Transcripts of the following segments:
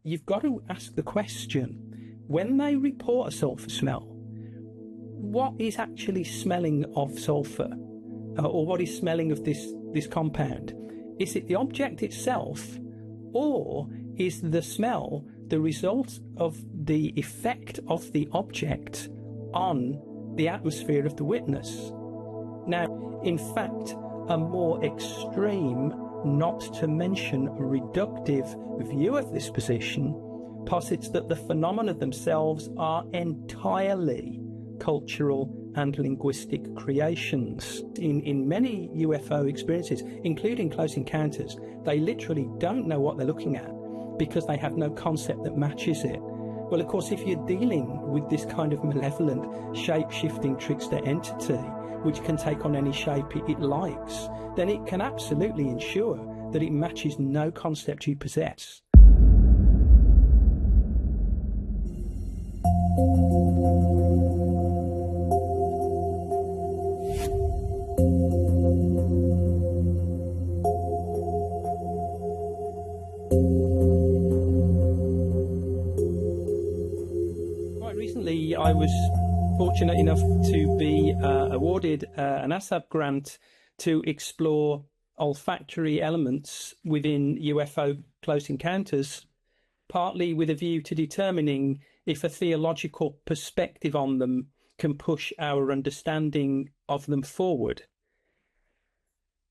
you've got to ask the question, when they report a sulphur smell, what is actually smelling of sulphur? Or what is smelling of this compound? Is it the object itself, or is the smell the result of the effect of the object on the atmosphere of the witness? Now, in fact, a more extreme, not to mention reductive view of this position posits that the phenomena themselves are entirely cultural and linguistic creations. In many UFO experiences, including close encounters, they literally don't know what they're looking at because they have no concept that matches it. Well, of course, if you're dealing with this kind of malevolent, shape-shifting trickster entity, which can take on any shape it likes, then it can absolutely ensure that it matches no concept you possess. I was fortunate enough to be awarded an ASSAP grant to explore olfactory elements within UFO close encounters, partly with a view to determining if a theological perspective on them can push our understanding of them forward.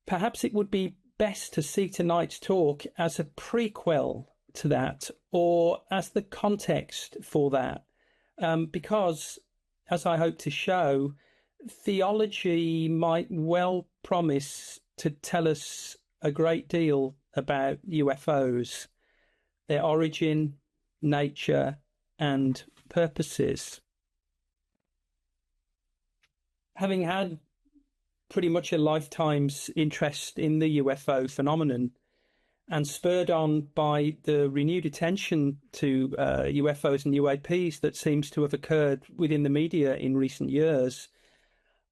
Perhaps it would be best to see tonight's talk as a prequel to that, or as the context for that. Because, as I hope to show, theology might well promise to tell us a great deal about UFOs, their origin, nature, and purposes. Having had pretty much a lifetime's interest in the UFO phenomenon, and spurred on by the renewed attention to UFOs and UAPs that seems to have occurred within the media in recent years,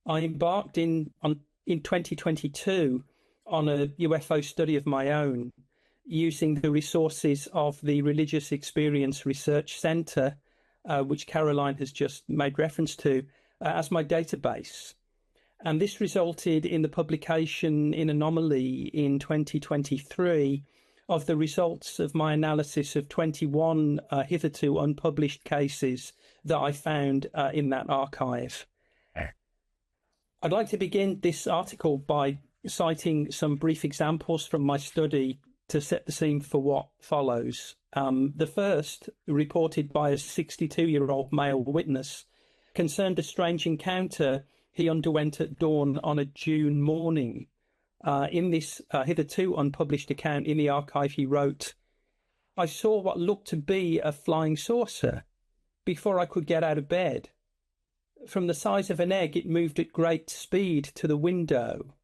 I embarked in 2022 on a UFO study of my own, using the resources of the Religious Experience Research Centre, which Caroline has just made reference to, as my database. And this resulted in the publication in Anomaly in 2023 of the results of my analysis of 21 hitherto unpublished cases that I found in that archive. I'd like to begin this article by citing some brief examples from my study to set the scene for what follows. The first, reported by a 62-year-old male witness, concerned a strange encounter he underwent at dawn on a June morning. In this hitherto unpublished account in the archive, he wrote, "I saw what looked to be a flying saucer before I could get out of bed. From the size of an egg, it moved at great speed to the window,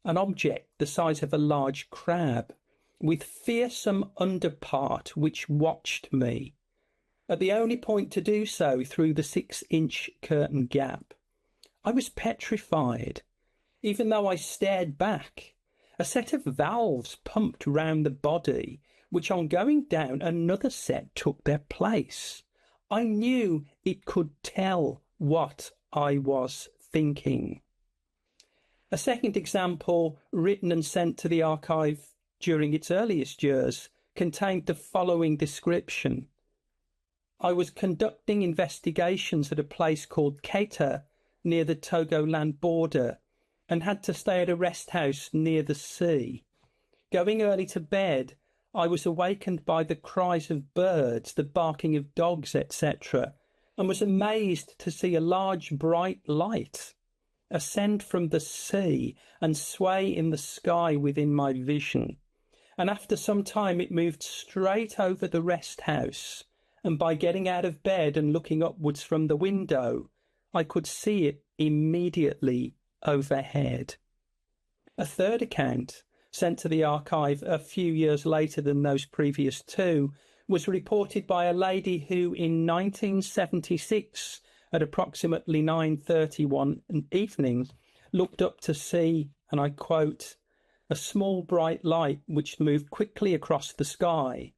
an object the size of a large crab, with fearsome underpart which watched me, at the only point to do so through the 6-inch curtain gap. I was petrified, even though I stared back. A set of valves pumped round the body, which on going down, another set took their place. I knew it could tell what I was thinking." A second example, written and sent to the archive during its earliest years, contained the following description. "I was conducting investigations at a place called Keita, near the Togoland border, and had to stay at a rest house near the sea. Going early to bed, I was awakened by the cries of birds, the barking of dogs, etc., and was amazed to see a large bright light ascend from the sea and sway in the sky within my vision. And after some time it moved straight over the rest house, and by getting out of bed and looking upwards from the window, I could see it immediately overhead." A third account, sent to the archive a few years later than those previous two, was reported by a lady who in 1976, at approximately 9:30 one evening, looked up to see, and I quote, "a small bright light which moved quickly across the sky,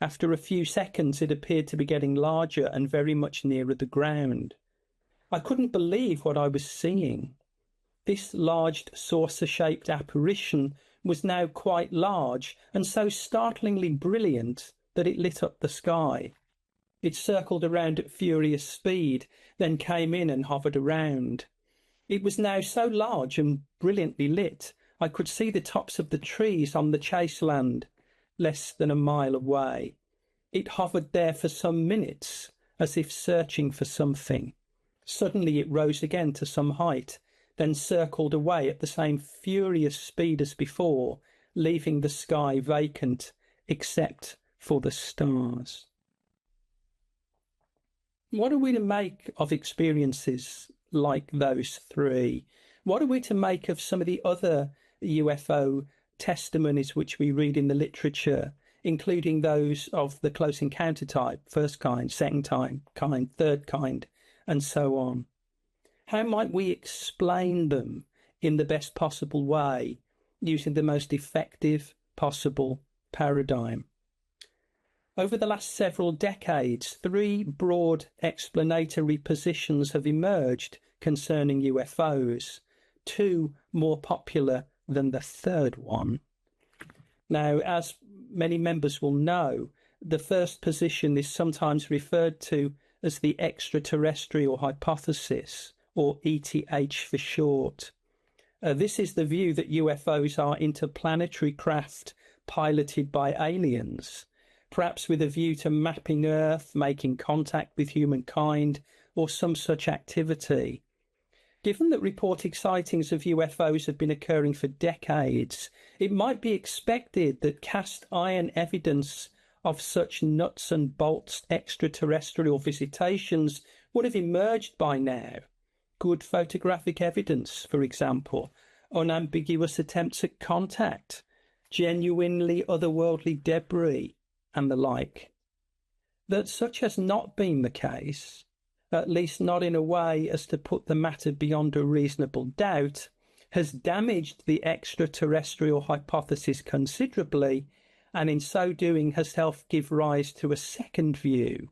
After a few seconds, it appeared to be getting larger and very much nearer the ground. I couldn't believe what I was seeing. This large saucer-shaped apparition was now quite large and so startlingly brilliant that it lit up the sky. It circled around at furious speed, then came in and hovered around. It was now so large and brilliantly lit, I could see the tops of the trees on the chaseland, less than a mile away. It hovered there for some minutes, as if searching for something. Suddenly it rose again to some height, then circled away at the same furious speed as before, leaving the sky vacant, except for the stars. What are we to make of experiences like those three? What are we to make of some of the other UFO testimonies which we read in the literature, including those of the close encounter type, first kind, second kind, third kind, and so on? How might we explain them in the best possible way, using the most effective possible paradigm? Over the last several decades, three broad explanatory positions have emerged concerning UFOs, two more popular than the third one. Now, as many members will know, the first position is sometimes referred to as the extra-terrestrial hypothesis, or ETH for short. This is the view that UFOs are interplanetary craft piloted by aliens, perhaps with a view to mapping Earth, making contact with humankind, or some such activity. Given that reported sightings of UFOs have been occurring for decades, it might be expected that cast iron evidence of such nuts and bolts extraterrestrial visitations would have emerged by now. Good photographic evidence, for example, unambiguous attempts at contact, genuinely otherworldly debris, and the like. That such has not been the case, at least not in a way as to put the matter beyond a reasonable doubt, has damaged the extraterrestrial hypothesis considerably, and in so doing has helped give rise to a second view,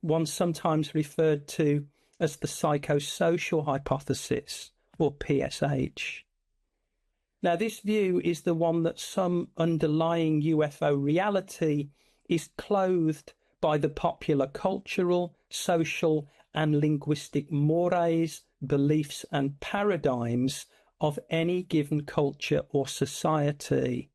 one sometimes referred to as the psychosocial hypothesis, or PSH. Now, this view is the one that some underlying UFO reality is clothed by the popular cultural, social, and linguistic mores, beliefs, and paradigms of any given culture or society.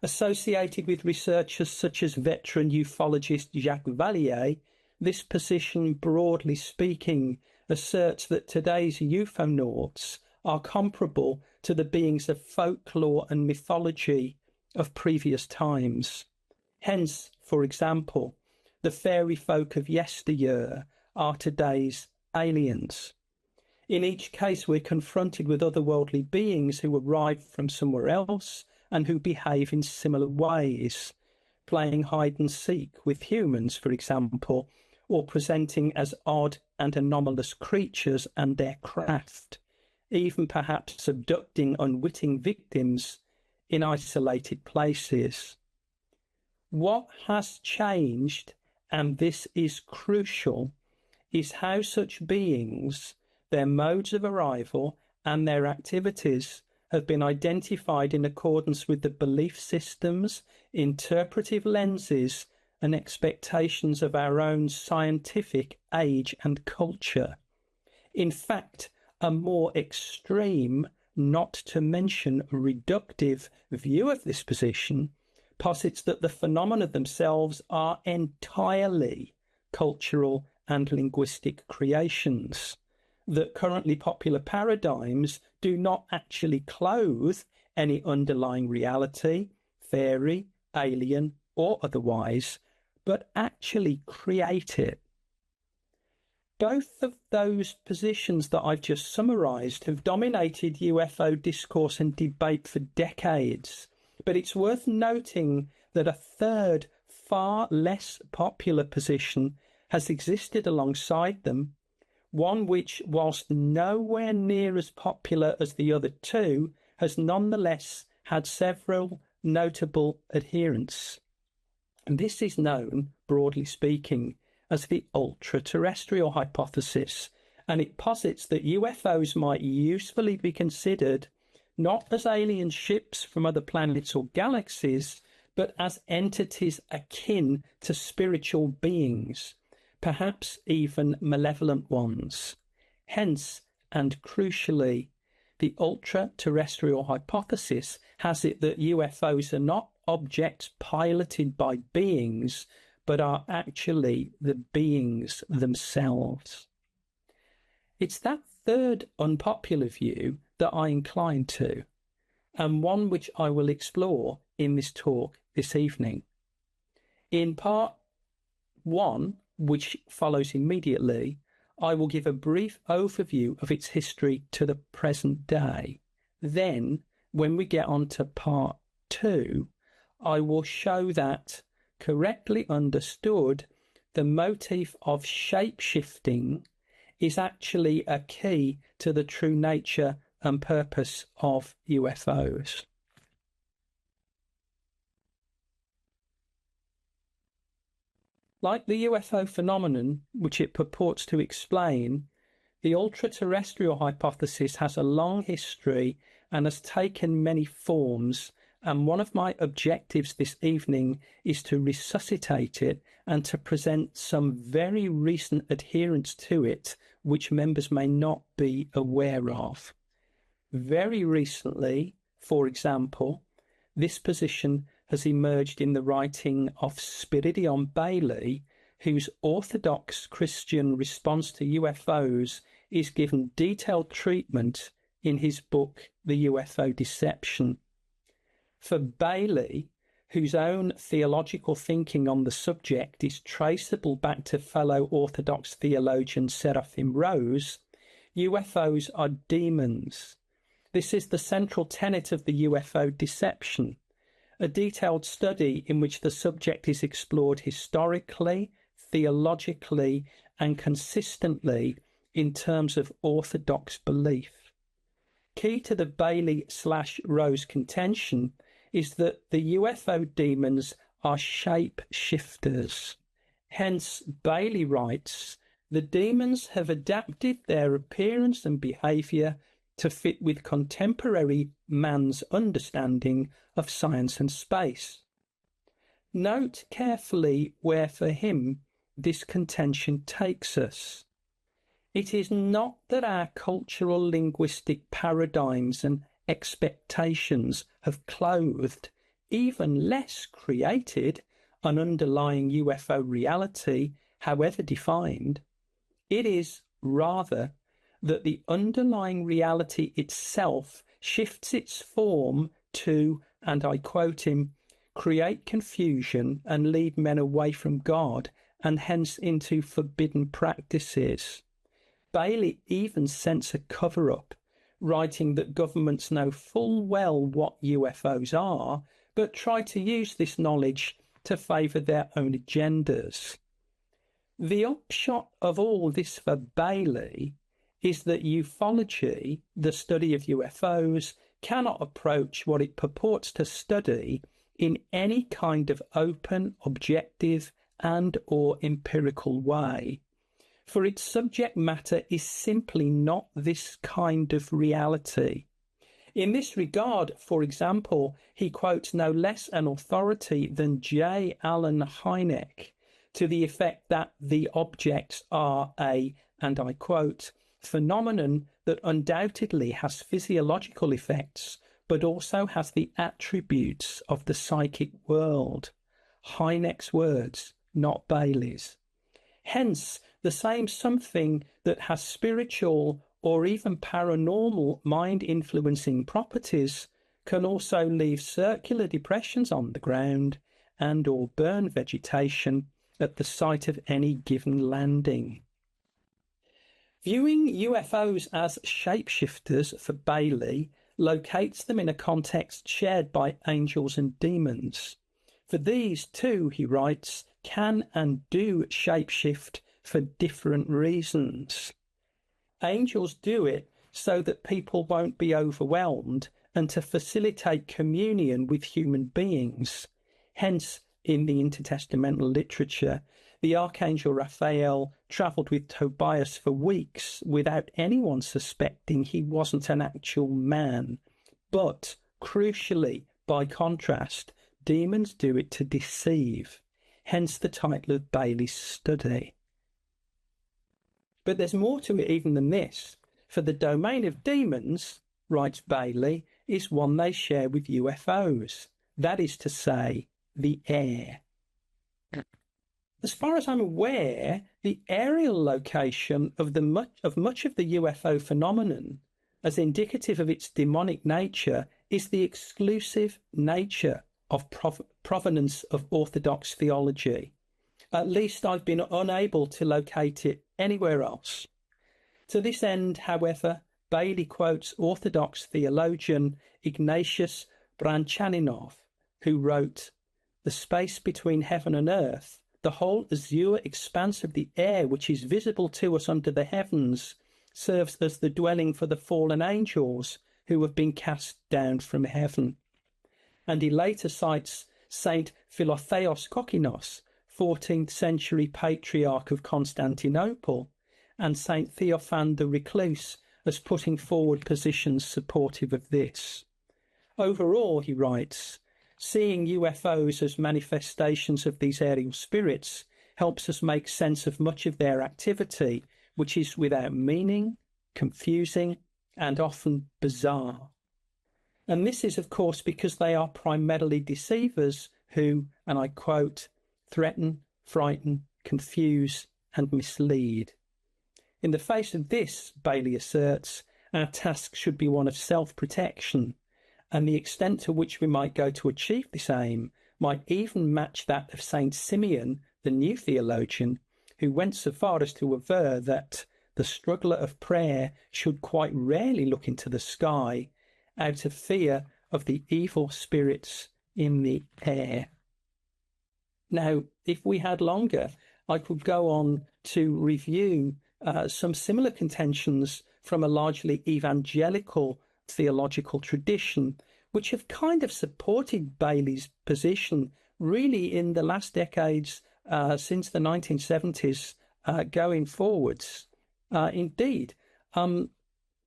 Associated with researchers such as veteran ufologist Jacques Vallée, this position, broadly speaking, asserts that today's ufonauts are comparable to the beings of folklore and mythology of previous times. Hence, for example, the fairy folk of yesteryear are today's aliens. In each case, we're confronted with otherworldly beings who arrive from somewhere else and who behave in similar ways, playing hide and seek with humans, for example, or presenting as odd and anomalous creatures and their craft, even perhaps abducting unwitting victims in isolated places. What has changed, and this is crucial, is how such beings, their modes of arrival, and their activities have been identified in accordance with the belief systems, interpretive lenses, and expectations of our own scientific age and culture. In fact, a more extreme, not to mention reductive, view of this position posits that the phenomena themselves are entirely cultural and linguistic creations, that currently popular paradigms do not actually clothe any underlying reality, fairy, alien, or otherwise, but actually create it. Both of those positions that I've just summarised have dominated UFO discourse and debate for decades, but it's worth noting that a third, far less popular position has existed alongside them, one which, whilst nowhere near as popular as the other two, has nonetheless had several notable adherents. And this is known, broadly speaking, as the ultra-terrestrial hypothesis, and it posits that UFOs might usefully be considered not as alien ships from other planets or galaxies, but as entities akin to spiritual beings, perhaps even malevolent ones. Hence, and crucially, the ultra-terrestrial hypothesis has it that UFOs are not objects piloted by beings, but are actually the beings themselves. It's that third unpopular view that I incline to, and one which I will explore in this talk this evening. In part one, which follows immediately, I will give a brief overview of its history to the present day. Then, when we get on to part two, I will show that, correctly understood, the motif of shape-shifting is actually a key to the true nature and purpose of UFOs. Like the UFO phenomenon, which it purports to explain, the ultra-terrestrial hypothesis has a long history and has taken many forms, and one of my objectives this evening is to resuscitate it and to present some very recent adherence to it, which members may not be aware of. Very recently, for example, this position has emerged in the writing of Spiridion Bailey, whose Orthodox Christian response to UFOs is given detailed treatment in his book, The UFO Deception. For Bailey, whose own theological thinking on the subject is traceable back to fellow Orthodox theologian Seraphim Rose, UFOs are demons. This is the central tenet of the UFO Deception, a detailed study in which the subject is explored historically, theologically, and consistently in terms of Orthodox belief. Key to the Bailey/Rose contention is that the UFO demons are shape-shifters. Hence, Bailey writes, the demons have adapted their appearance and behaviour to fit with contemporary man's understanding of science and space. Note carefully where for him this contention takes us. It is not that our cultural linguistic paradigms and expectations have clothed, even less created, an underlying UFO reality, however defined. It is rather that the underlying reality itself shifts its form to, and I quote him, create confusion and lead men away from God and hence into forbidden practices. Bailey even sends a cover-up, writing that governments know full well what UFOs are, but try to use this knowledge to favour their own agendas. The upshot of all this for Bailey is that ufology, the study of UFOs, cannot approach what it purports to study in any kind of open, objective, and or empirical way. For its subject matter is simply not this kind of reality. In this regard, for example, he quotes no less an authority than J. Allen Hynek to the effect that the objects are a, and I quote, phenomenon that undoubtedly has physiological effects, but also has the attributes of the psychic world. Hynek's words, not Bailey's. Hence, the same something that has spiritual or even paranormal mind-influencing properties can also leave circular depressions on the ground and or burn vegetation at the site of any given landing. Viewing UFOs as shapeshifters for Bailey locates them in a context shared by angels and demons. For these too, he writes, can and do shapeshift for different reasons. Angels do it so that people won't be overwhelmed and to facilitate communion with human beings. Hence, in the intertestamental literature, the Archangel Raphael travelled with Tobias for weeks without anyone suspecting he wasn't an actual man. But, crucially, by contrast, demons do it to deceive, hence the title of Bailey's study. But there's more to it even than this, for the domain of demons, writes Bailey, is one they share with UFOs, that is to say, the air. As far as I'm aware, the aerial location of much of the UFO phenomenon, as indicative of its demonic nature, is the exclusive nature of provenance of Orthodox theology. At least I've been unable to locate it anywhere else. To this end, however, Bailey quotes Orthodox theologian Ignatius Branchaninov, who wrote, "The space between heaven and earth, the whole azure expanse of the air which is visible to us under the heavens, serves as the dwelling for the fallen angels who have been cast down from heaven." And he later cites Saint Philotheos Kokkinos, 14th century patriarch of Constantinople, and Saint Theophan the Recluse as putting forward positions supportive of this. Overall, he writes, seeing UFOs as manifestations of these aerial spirits helps us make sense of much of their activity, which is without meaning, confusing, and often bizarre. And this is, of course, because they are primarily deceivers who, and I quote, threaten, frighten, confuse, and mislead. In the face of this, Bailey asserts, our task should be one of self-protection, and the extent to which we might go to achieve this aim might even match that of Saint Simeon, the new theologian, who went so far as to aver that the struggler of prayer should quite rarely look into the sky out of fear of the evil spirits in the air. Now, if we had longer, I could go on to review some similar contentions from a largely evangelical theological tradition, which have kind of supported Bailey's position really in the last decades since the 1970s going forwards. Indeed,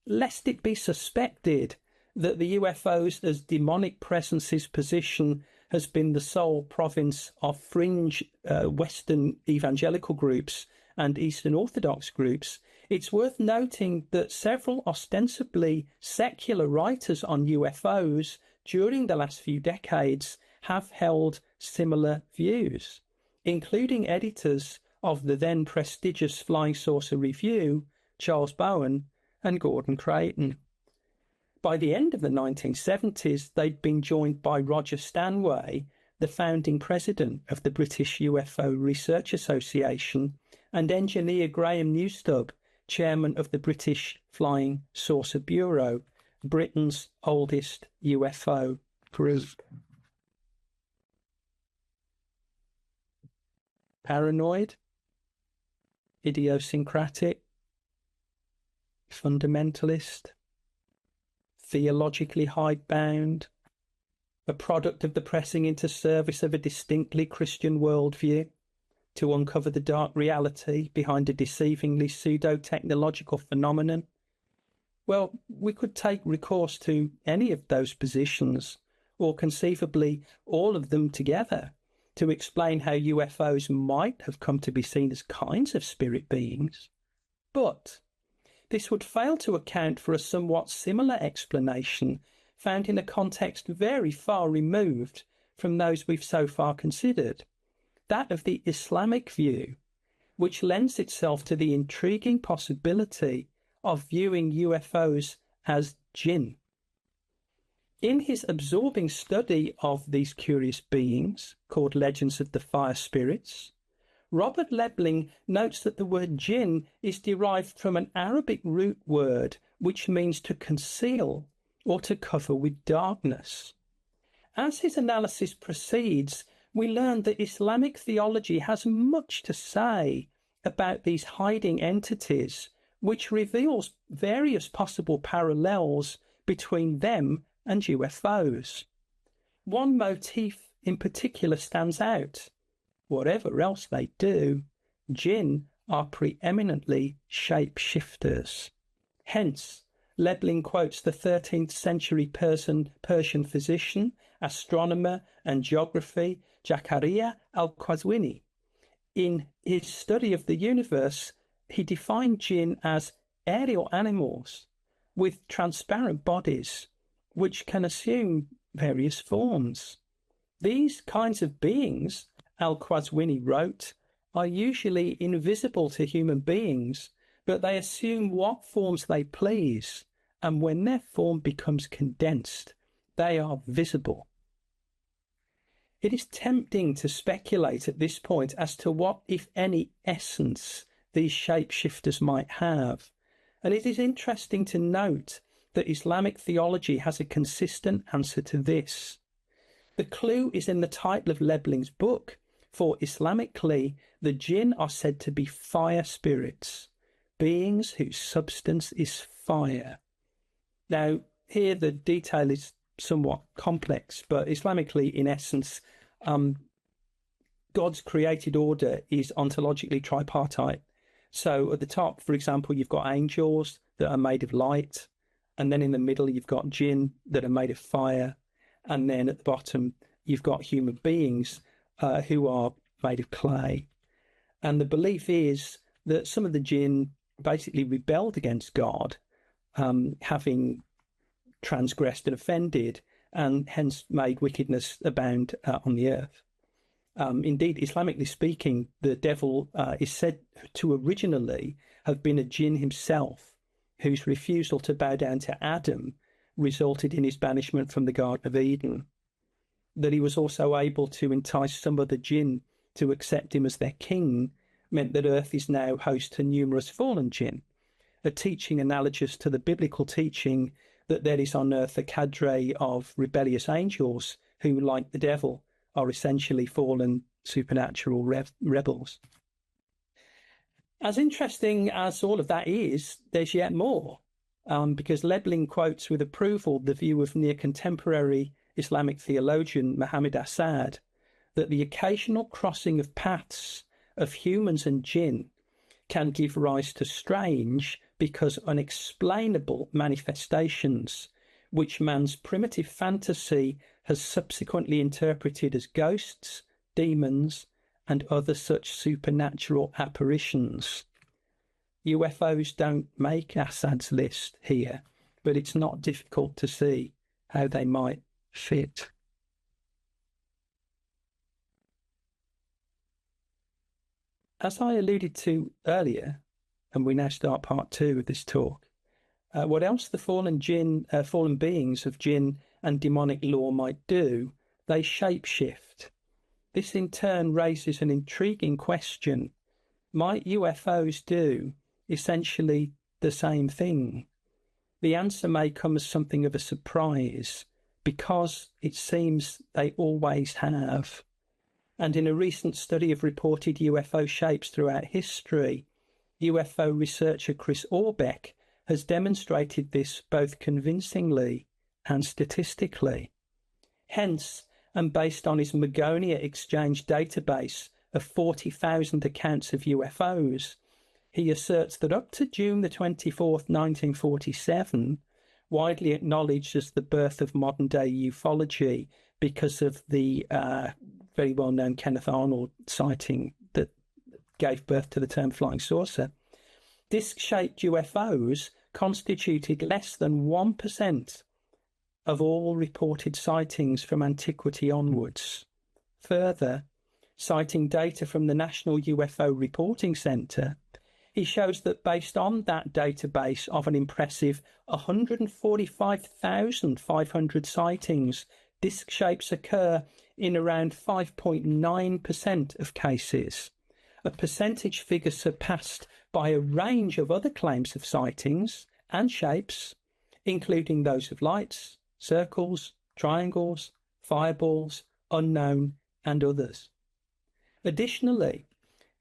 lest it be suspected that the UFOs as demonic presences position has been the sole province of fringe Western evangelical groups and Eastern Orthodox groups, it's worth noting that several ostensibly secular writers on UFOs during the last few decades have held similar views, including editors of the then prestigious Flying Saucer Review, Charles Bowen and Gordon Creighton. By the end of the 1970s, they'd been joined by Roger Stanway, the founding president of the British UFO Research Association, and engineer Graham Newstub, chairman of the British Flying Saucer Bureau, Britain's oldest UFO group. Paranoid, idiosyncratic, fundamentalist, theologically hidebound, a product of the pressing into service of a distinctly Christian worldview to uncover the dark reality behind a deceivingly pseudo-technological phenomenon. Well, we could take recourse to any of those positions, or conceivably all of them together, to explain how UFOs might have come to be seen as kinds of spirit beings. But this would fail to account for a somewhat similar explanation found in a context very far removed from those we've so far considered, that of the Islamic view, which lends itself to the intriguing possibility of viewing UFOs as jinn. In his absorbing study of these curious beings, called Legends of the Fire Spirits, Robert Lebling notes that the word jinn is derived from an Arabic root word which means to conceal or to cover with darkness. As his analysis proceeds, we learn that Islamic theology has much to say about these hiding entities, which reveals various possible parallels between them and UFOs. One motif in particular stands out. Whatever else they do, jinn are preeminently shapeshifters. Hence, Lebling quotes the 13th century Persian physician, astronomer, and geographer Zakaria al-Qazwini. In his study of the universe, he defined jinn as aerial animals with transparent bodies which can assume various forms. These kinds of beings, al-Qazwini wrote, are usually invisible to human beings, but they assume what forms they please, and when their form becomes condensed, they are visible. It is tempting to speculate at this point as to what, if any, essence these shapeshifters might have, and it is interesting to note that Islamic theology has a consistent answer to this. The clue is in the title of Lebling's book, for Islamically, the jinn are said to be fire spirits, beings whose substance is fire. Now, here the detail is somewhat complex, but Islamically, in essence, God's created order is ontologically tripartite. So at the top, for example, you've got angels that are made of light, and then in the middle, you've got jinn that are made of fire, and then at the bottom, you've got human beings who are made of clay. And the belief is that some of the jinn basically rebelled against God, having transgressed and offended, and hence made wickedness abound on the earth. Indeed, Islamically speaking, the devil is said to originally have been a jinn himself, whose refusal to bow down to Adam resulted in his banishment from the Garden of Eden. That he was also able to entice some other jinn to accept him as their king meant that Earth is now host to numerous fallen jinn, a teaching analogous to the biblical teaching that there is on Earth a cadre of rebellious angels who, like the devil, are essentially fallen supernatural rebels. As interesting as all of that is, there's yet more, because Lebling quotes with approval the view of near-contemporary Islamic theologian Muhammad Assad that the occasional crossing of paths of humans and jinn can give rise to strange because unexplainable manifestations, which man's primitive fantasy has subsequently interpreted as ghosts, demons, and other such supernatural apparitions. UFOs don't make Assad's list here, but it's not difficult to see how they might fit. As I alluded to earlier, and we now start part 2 of this talk, what else the fallen beings of jinn and demonic lore might do, they shapeshift. This in turn raises an intriguing question. Might UFOs do essentially the same thing? The answer may come as something of a surprise, because it seems they always have. And in a recent study of reported UFO shapes throughout history, UFO researcher Chris Orbeck has demonstrated this both convincingly and statistically. Hence, and based on his Magonia Exchange database of 40,000 accounts of UFOs, he asserts that up to June the 24th, 1947, widely acknowledged as the birth of modern-day ufology because of the very well-known Kenneth Arnold sighting that gave birth to the term flying saucer, disc-shaped UFOs constituted less than 1% of all reported sightings from antiquity onwards. Further, citing data from the National UFO Reporting Centre, he shows that based on that database of an impressive 145,500 sightings, disc shapes occur in around 5.9% of cases, a percentage figure surpassed by a range of other claims of sightings and shapes, including those of lights, circles, triangles, fireballs, unknown, and others. Additionally,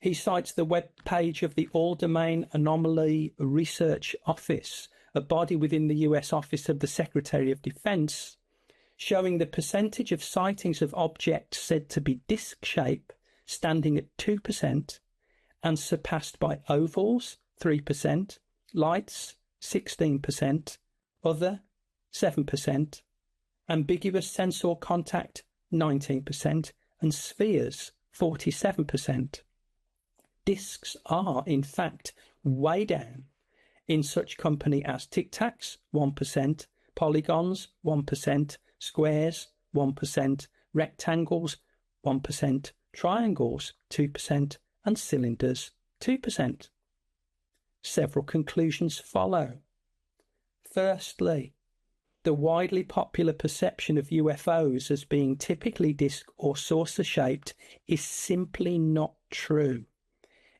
he cites the web page of the All-Domain Anomaly Research Office, a body within the US Office of the Secretary of Defense, showing the percentage of sightings of objects said to be disc-shaped standing at 2% and surpassed by ovals 3%, lights 16%, other 7%, ambiguous sensor contact 19%, and spheres 47%. Discs are, in fact, way down in such company as tic-tacs 1%, polygons 1%, squares 1%, rectangles 1%, triangles 2%, and cylinders 2%. Several conclusions follow. Firstly, the widely popular perception of UFOs as being typically disc or saucer-shaped is simply not true.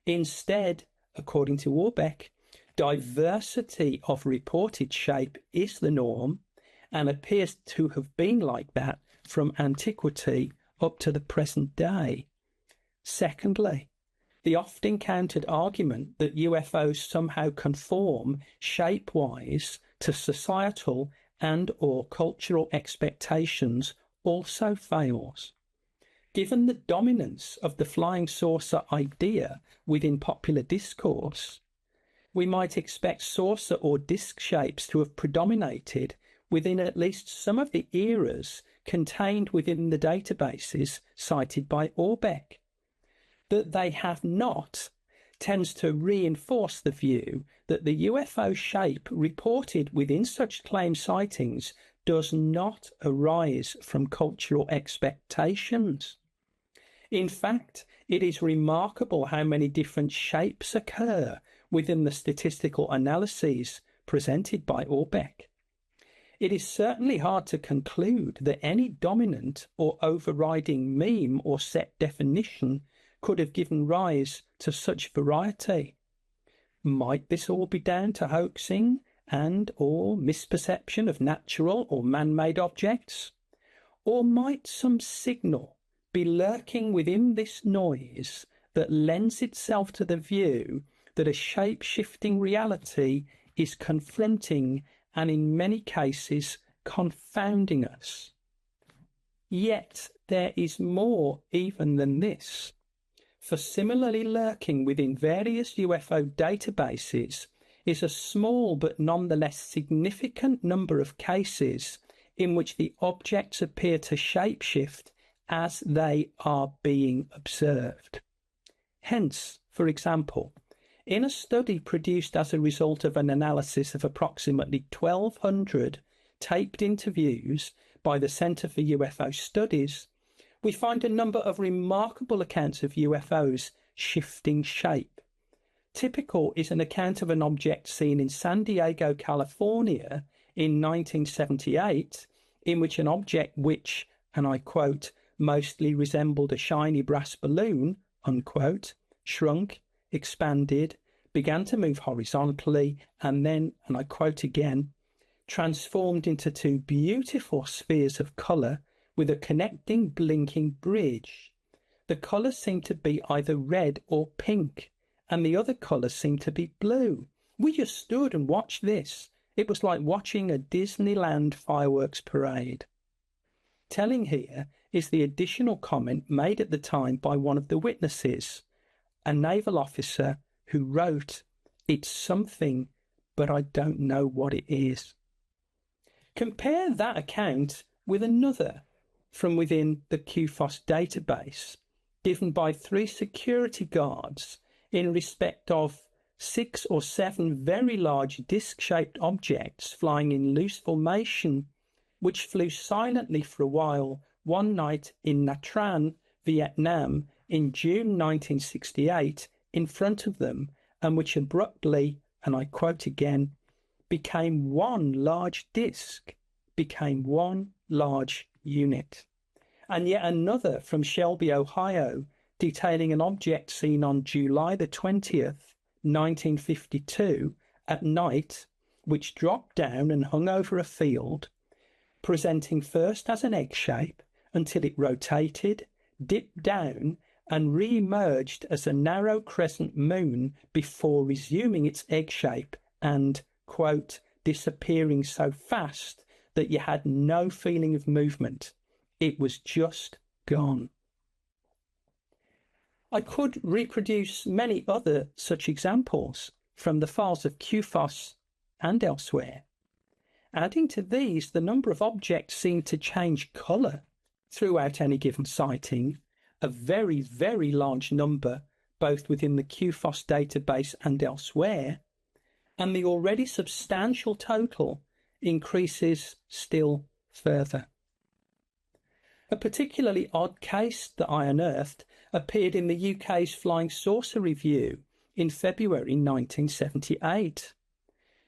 Instead, according to Orbeck, diversity of reported shape is the norm and appears to have been like that from antiquity up to the present day. Secondly, the often countered argument that UFOs somehow conform shape-wise to societal and or cultural expectations also fails. Given the dominance of the flying saucer idea within popular discourse, we might expect saucer or disc shapes to have predominated within at least some of the eras contained within the databases cited by Orbeck. That they have not tends to reinforce the view that the UFO shape reported within such claimed sightings does not arise from cultural expectations. In fact, it is remarkable how many different shapes occur within the statistical analyses presented by Orbeck. It is certainly hard to conclude that any dominant or overriding meme or set definition could have given rise to such variety. Might this all be down to hoaxing and or misperception of natural or man-made objects? Or might some signal be lurking within this noise that lends itself to the view that a shape-shifting reality is confronting and in many cases confounding us? Yet there is more even than this. For similarly lurking within various UFO databases is a small but nonetheless significant number of cases in which the objects appear to shapeshift as they are being observed. Hence, for example, in a study produced as a result of an analysis of approximately 1,200 taped interviews by the Centre for UFO Studies, we find a number of remarkable accounts of UFOs shifting shape. Typical is an account of an object seen in San Diego, California in 1978, in which an object which, and I quote, mostly resembled a shiny brass balloon, unquote, shrunk, expanded, began to move horizontally, and then, and I quote again, transformed into two beautiful spheres of colour with a connecting blinking bridge. The colours seemed to be either red or pink, and the other colours seemed to be blue. We just stood and watched this. It was like watching a Disneyland fireworks parade. Telling here is the additional comment made at the time by one of the witnesses, a naval officer who wrote, "It's something, but I don't know what it is." Compare that account with another from within the QFOS database, given by 3 security guards in respect of 6 or 7 very large disc-shaped objects flying in loose formation, which flew silently for a while one night in Nha Trang, Vietnam, in June 1968, in front of them, and which abruptly, and I quote again, became one large disc, became one large unit. And yet another from Shelby, Ohio, detailing an object seen on July the 20th, 1952, at night, which dropped down and hung over a field, presenting first as an egg shape until it rotated, dipped down, and re-emerged as a narrow crescent moon before resuming its egg shape and, quote, disappearing so fast that you had no feeling of movement. It was just gone. I could reproduce many other such examples from the files of QFOS and elsewhere. Adding to these, the number of objects seemed to change colour throughout any given sighting, a very, very large number, both within the QFOS database and elsewhere, and the already substantial total increases still further. A particularly odd case that I unearthed appeared in the UK's Flying Saucer Review in February 1978.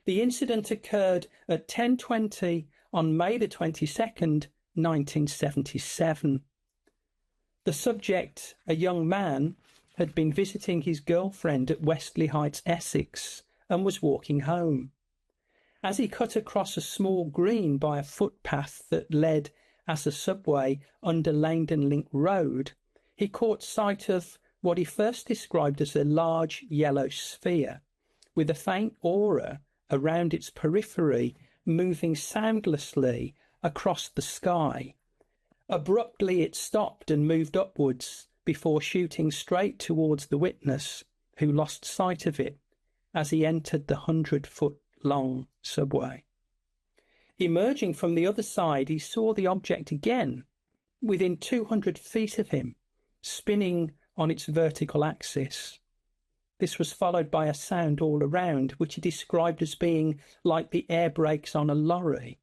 The incident occurred at 10:20 on May the 22nd, 1977. The subject, a young man, had been visiting his girlfriend at Westley Heights, Essex, and was walking home. As he cut across a small green by a footpath that led as a subway under Langdon Link Road, he caught sight of what he first described as a large yellow sphere, with a faint aura around its periphery moving soundlessly across the sky. Abruptly it stopped and moved upwards before shooting straight towards the witness, who lost sight of it as he entered the 100-foot-long subway. Emerging from the other side, he saw the object again, within 200 feet of him, spinning on its vertical axis. This was followed by a sound all around, which he described as being like the air brakes on a lorry,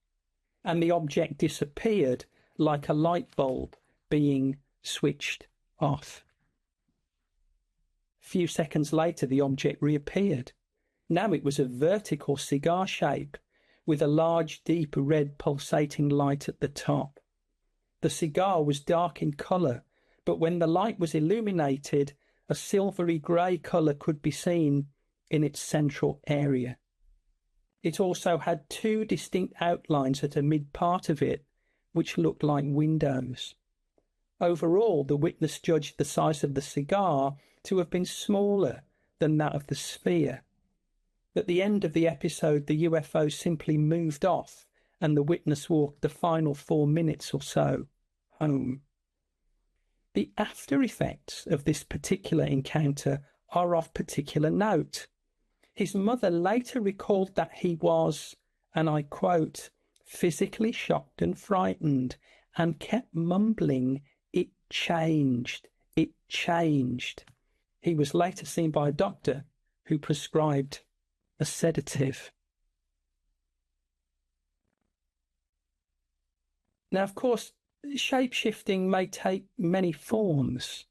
and the object disappeared like a light bulb being switched off. A few seconds later, the object reappeared. Now it was a vertical cigar shape, with a large, deep red pulsating light at the top. The cigar was dark in colour, but when the light was illuminated, a silvery grey colour could be seen in its central area. It also had two distinct outlines at a mid-part of it, which looked like windows. Overall, the witness judged the size of the cigar to have been smaller than that of the sphere. At the end of the episode, the UFO simply moved off, and the witness walked the final 4 minutes or so home. The after effects of this particular encounter are of particular note. His mother later recalled that he was, and I quote, physically shocked and frightened, and kept mumbling, "It changed, it changed." He was later seen by a doctor who prescribed a sedative. Now, of course, shapeshifting may take many forms.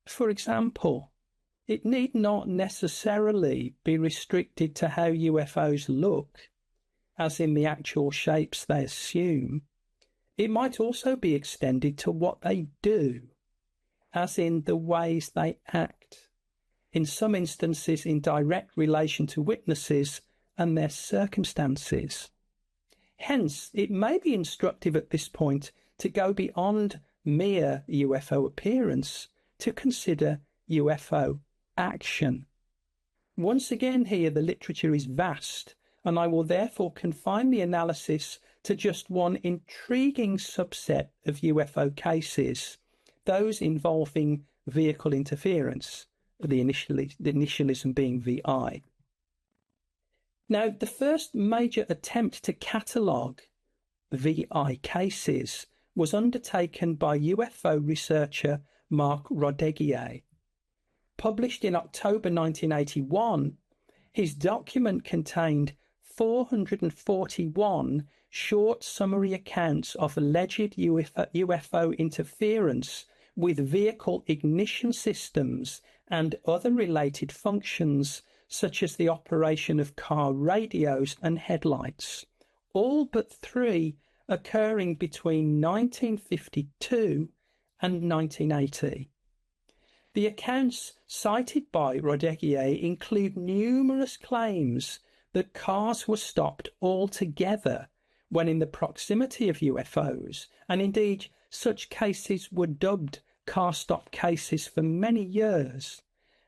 For example, it need not necessarily be restricted to how UFOs look, as in the actual shapes they assume. It might also be extended to what they do, as in the ways they act, in some instances in direct relation to witnesses and their circumstances. Hence, it may be instructive at this point to go beyond mere UFO appearance to consider UFO action. Once again here, the literature is vast, and I will therefore confine the analysis to just one intriguing subset of UFO cases, those involving vehicle interference, the initialism being VI. Now, the first major attempt to catalogue VI cases was undertaken by UFO researcher Mark Rodegier. Published in October 1981, his document contained 441 short summary accounts of alleged UFO interference with vehicle ignition systems and other related functions, such as the operation of car radios and headlights, all but 3 occurring between 1952 and 1980. The accounts cited by Rodegier include numerous claims that cars were stopped altogether when in the proximity of UFOs, and indeed such cases were dubbed car stop cases for many years,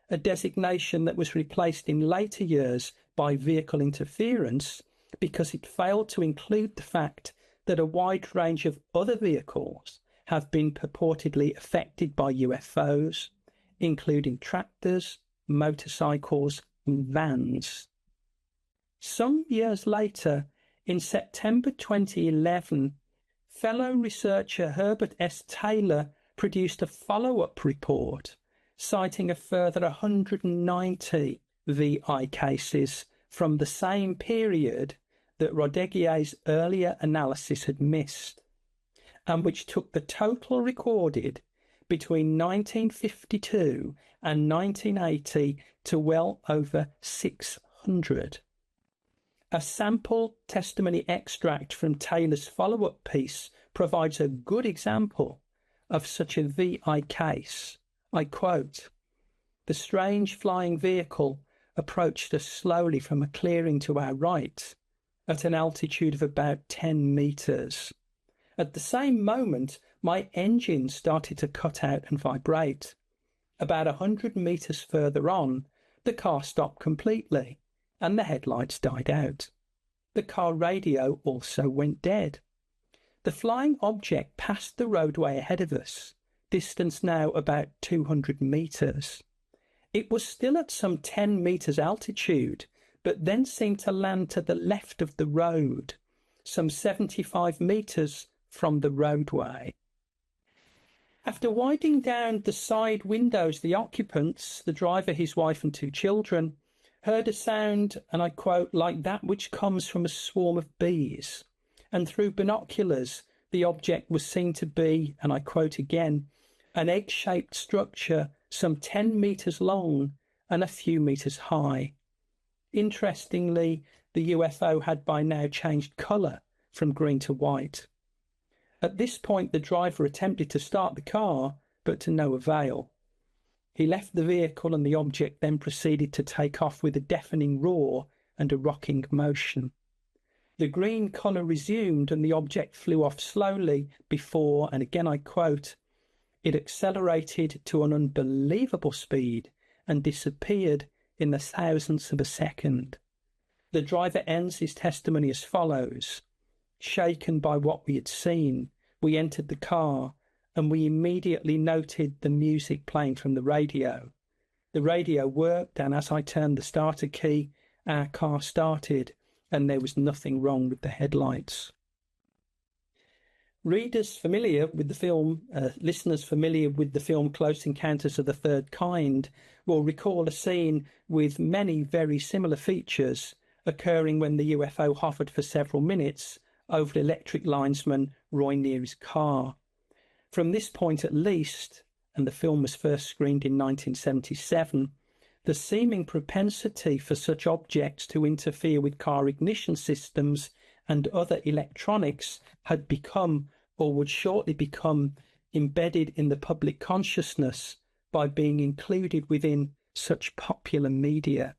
a designation that was replaced in later years by vehicle interference because it failed to include the fact that a wide range of other vehicles have been purportedly affected by UFOs, including tractors, motorcycles, and vans. Some years later, in September 2011, fellow researcher Herbert S. Taylor produced a follow-up report citing a further 190 VI cases from the same period that Rodegier's earlier analysis had missed, and which took the total recorded between 1952 and 1980 to well over 600. A sample testimony extract from Taylor's follow-up piece provides a good example of such a VI case. I quote, "The strange flying vehicle approached us slowly from a clearing to our right at an altitude of about 10 meters. At the same moment, my engine started to cut out and vibrate. About 100 meters further on, the car stopped completely and the headlights died out. The car radio also went dead. The flying object passed the roadway ahead of us, distance now about 200 meters. It was still at some 10 meters altitude, but then seemed to land to the left of the road, some 75 meters from the roadway. After winding down the side windows, the occupants, the driver, his wife and 2 children, heard a sound, and I quote, like that which comes from a swarm of bees. And through binoculars, the object was seen to be, and I quote again, an egg-shaped structure some 10 meters long and a few meters high. Interestingly, the UFO had by now changed colour from green to white. At this point, the driver attempted to start the car, but to no avail. He left the vehicle and the object then proceeded to take off with a deafening roar and a rocking motion. The green colour resumed and the object flew off slowly before, and again I quote, it accelerated to an unbelievable speed and disappeared in the thousandths of a second. The driver ends his testimony as follows. Shaken by what we had seen, we entered the car and we immediately noted the music playing from the radio. The radio worked, and as I turned the starter key, our car started and there was nothing wrong with the headlights. Readers familiar with the film, listeners familiar with the film Close Encounters of the Third Kind will recall a scene with many very similar features occurring when the UFO hovered for several minutes over electric linesman Roy Neary's car. From this point at least, and the film was first screened in 1977, the seeming propensity for such objects to interfere with car ignition systems and other electronics had become, or would shortly become, embedded in the public consciousness by being included within such popular media.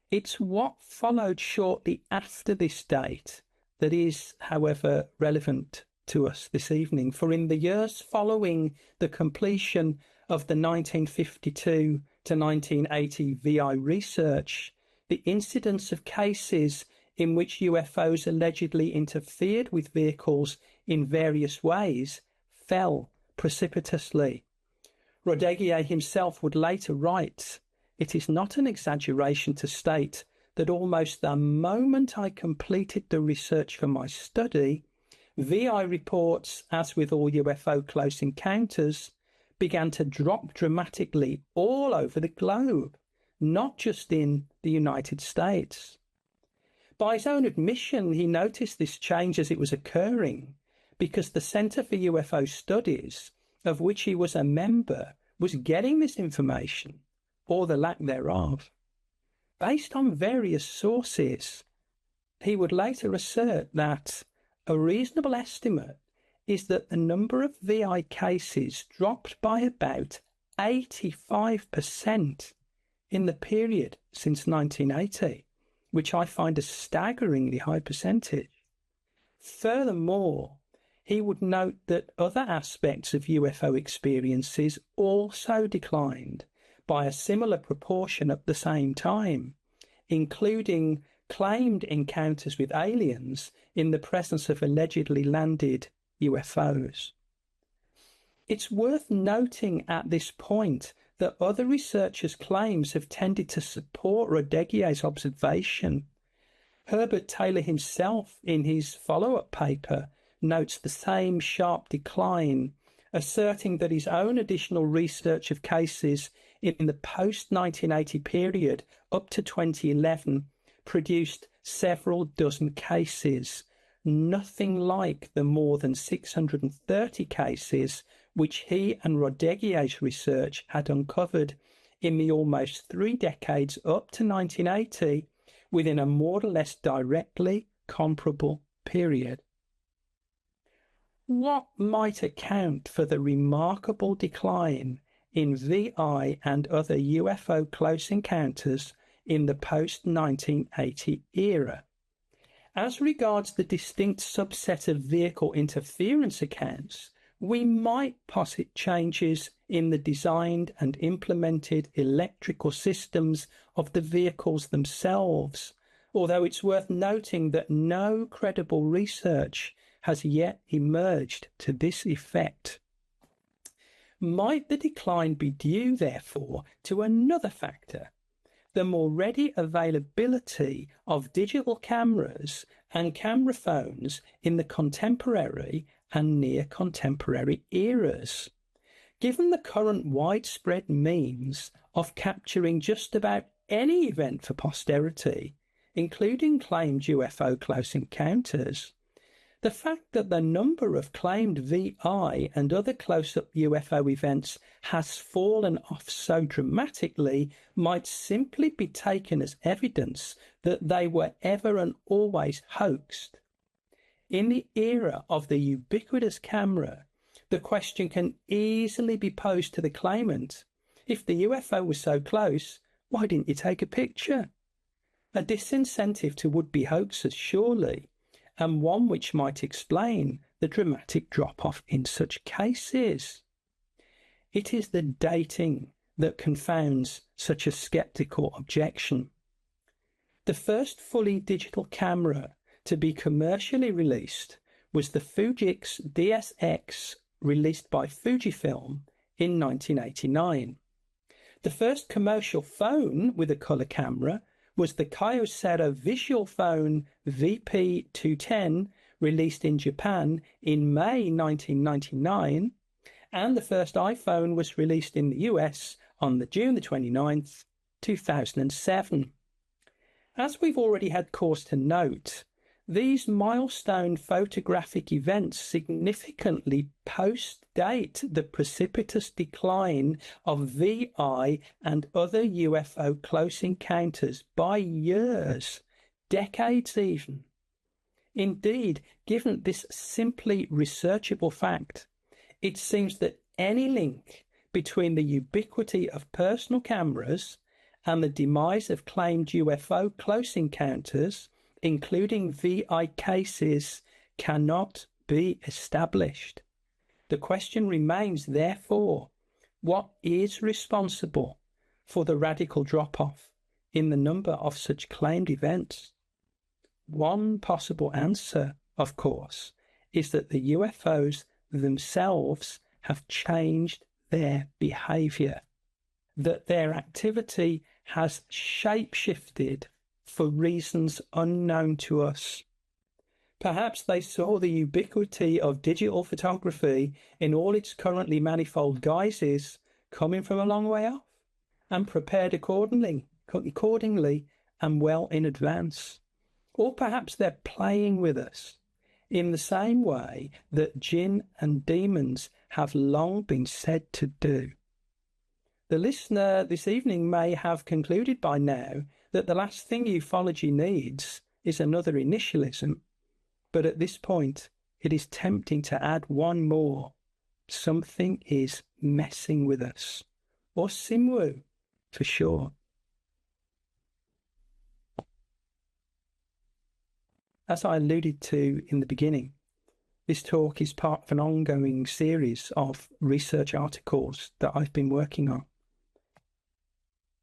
It's what followed shortly after this date that is, however, relevant to us this evening, for in the years following the completion of the 1952 to 1980 VI research, the incidence of cases in which UFOs allegedly interfered with vehicles in various ways fell precipitously. Rodegier himself would later write, "It is not an exaggeration to state that almost the moment I completed the research for my study, VI reports, as with all UFO close encounters, began to drop dramatically all over the globe, not just in the United States." By his own admission, he noticed this change as it was occurring because the Centre for UFO Studies, of which he was a member, was getting this information, or the lack thereof, based on various sources. He would later assert that a reasonable estimate is that the number of VI cases dropped by about 85% in the period since 1980, which I find a staggeringly high percentage. Furthermore, he would note that other aspects of UFO experiences also declined by a similar proportion at the same time, including claimed encounters with aliens in the presence of allegedly landed UFOs. It's worth noting at this point that other researchers' claims have tended to support Rodeguier's observation. Herbert Taylor himself, in his follow-up paper, notes the same sharp decline, asserting that his own additional research of cases in the post-1980 period up to 2011 produced several dozen cases, nothing like the more than 630 cases which he and Rodeguier's research had uncovered in the almost 3 decades up to 1980 within a more or less directly comparable period. What might account for the remarkable decline in VI and other UFO close encounters in the post-1980 era? As regards the distinct subset of vehicle interference accounts, we might posit changes in the designed and implemented electrical systems of the vehicles themselves, although it's worth noting that no credible research has yet emerged to this effect. Might the decline be due, therefore, to another factor, the more ready availability of digital cameras and camera phones in the contemporary and near-contemporary eras? Given the current widespread means of capturing just about any event for posterity, including claimed UFO close encounters, the fact that the number of claimed VI and other close-up UFO events has fallen off so dramatically might simply be taken as evidence that they were ever and always hoaxed. In the era of the ubiquitous camera, the question can easily be posed to the claimant: if the UFO was so close, why didn't you take a picture? A disincentive to would-be hoaxers, surely, and one which might explain the dramatic drop-off in such cases. It is the dating that confounds such a sceptical objection. The first fully digital camera to be commercially released was the Fujix DSX, released by Fujifilm in 1989. The first commercial phone with a colour camera was the Kyocera Visual Phone VP210, released in Japan in May 1999, and the first iPhone was released in the US on June 29th, 2007. As we've already had cause to note, these milestone photographic events significantly post-date the precipitous decline of VI and other UFO close encounters by years, decades even. Indeed, given this simply researchable fact, it seems that any link between the ubiquity of personal cameras and the demise of claimed UFO close encounters, including VI cases, cannot be established. The question remains, therefore, what is responsible for the radical drop-off in the number of such claimed events? One possible answer, of course, is that the UFOs themselves have changed their behaviour, that their activity has shape-shifted for reasons unknown to us. Perhaps they saw the ubiquity of digital photography in all its currently manifold guises coming from a long way off, and prepared accordingly and well in advance. Or perhaps they're playing with us in the same way that jinn and demons have long been said to do. The listener this evening may have concluded by now that the last thing ufology needs is another initialism, but at this point it is tempting to add one more. Something is messing with us, or Simwu for short. As I alluded to in the beginning, this talk is part of an ongoing series of research articles that I've been working on.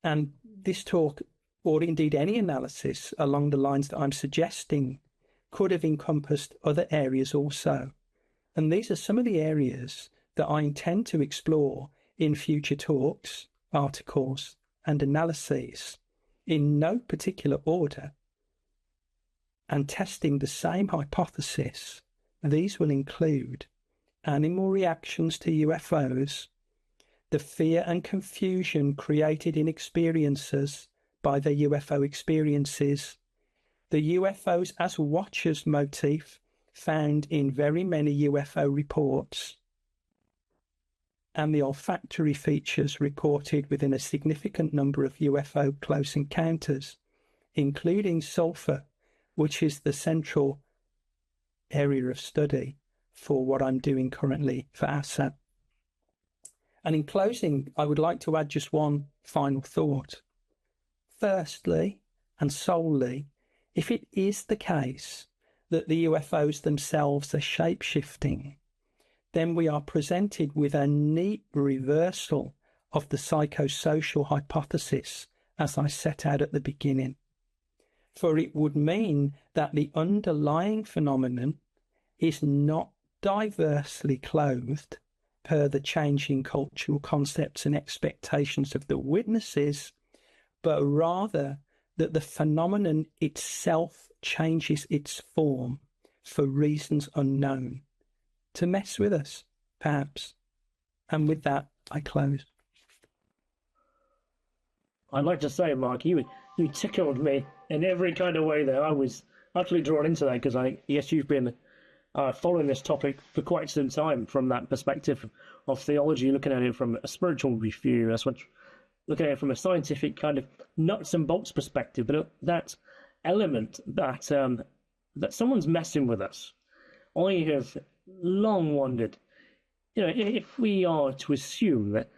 And this talk or indeed any analysis along the lines that I'm suggesting, could have encompassed other areas also. And these are some of the areas that I intend to explore in future talks, articles, and analyses in no particular order, and testing the same hypothesis. These will include animal reactions to UFOs, the fear and confusion created in experiencers by their UFO experiences, the UFOs as watchers motif found in very many UFO reports, and the olfactory features reported within a significant number of UFO close encounters, including sulphur, which is the central area of study for what I'm doing currently for ASSAP. And in closing, I would like to add just one final thought. Firstly, and solely, if it is the case that the UFOs themselves are shape-shifting, then we are presented with a neat reversal of the psychosocial hypothesis as I set out at the beginning. For it would mean that the underlying phenomenon is not diversely clothed per the changing cultural concepts and expectations of the witnesses, but rather that the phenomenon itself changes its form for reasons unknown, to mess with us, perhaps. And with that, I close. I'd like to say, Mark, you tickled me in every kind of way there. I was utterly drawn into that because yes, you've been following this topic for quite some time from that perspective of theology, looking at it from a spiritual view, as much looking at it from a scientific kind of nuts and bolts perspective. But that element that that someone's messing with us, I have long wondered, if we are to assume that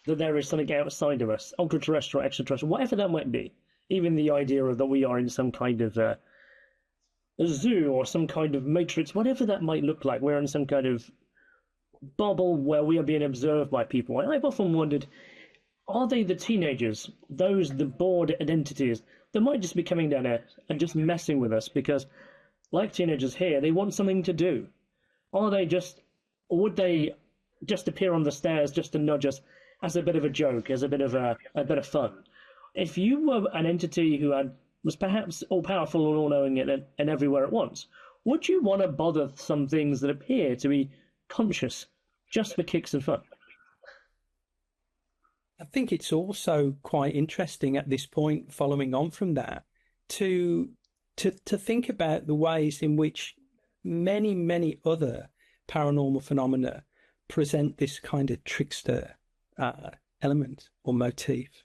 there is something outside of us, ultra-terrestrial, extra-terrestrial, whatever that might be, even the idea of that we are in some kind of a zoo or some kind of matrix, whatever that might look like, we're in some kind of bubble where we are being observed by people. And I've often wondered, are they the teenagers, the bored entities that might just be coming down here and just messing with us because, like teenagers here, they want something to do? Or would they just appear on the stairs just to nudge us as a bit of a joke, as a bit of fun? If you were an entity who was perhaps all-powerful and all-knowing and everywhere at once, would you want to bother some things that appear to be conscious just for kicks and fun? I think it's also quite interesting at this point, following on from that, to think about the ways in which many, many other paranormal phenomena present this kind of trickster element or motif.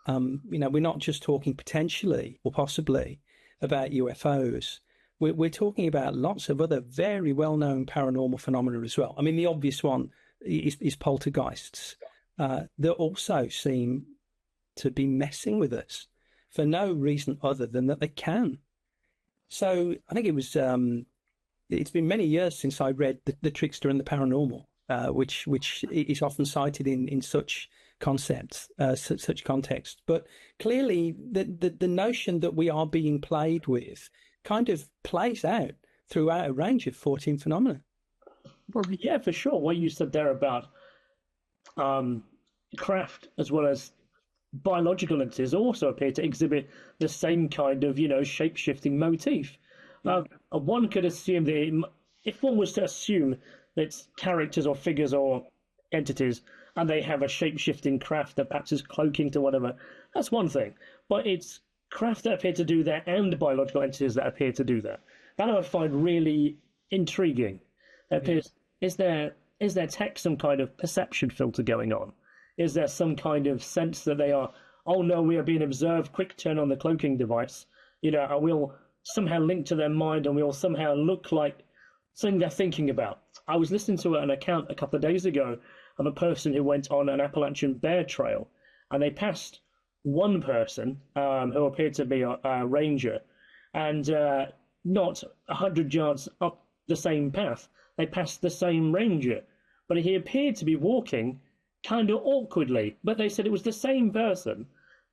We're not just talking potentially or possibly about UFOs. We're talking about lots of other very well-known paranormal phenomena as well. I mean, the obvious one is poltergeists that also seem to be messing with us for no reason other than that they can. So I think it's been many years since I read the Trickster and the Paranormal, which is often cited in such concepts, such context. But clearly, the notion that we are being played with kind of plays out throughout a range of 14 phenomena. Well, yeah, for sure. What you said there about craft as well as biological entities also appear to exhibit the same kind of, shape-shifting motif. One could assume that if one was to assume that it's characters or figures or entities and they have a shape-shifting craft that perhaps is cloaking to whatever, that's one thing. But it's craft that appear to do that and biological entities that appear to do that. That I would find really intriguing. Is there tech some kind of perception filter going on? Is there some kind of sense that they are, oh no, we are being observed, quick turn on the cloaking device, and we'll somehow link to their mind and we'll somehow look like something they're thinking about. I was listening to an account a couple of days ago of a person who went on an Appalachian bear trail, and they passed one person who appeared to be a ranger, and not 100 yards up the same path, they passed the same ranger, but he appeared to be walking kind of awkwardly, but they said it was the same person,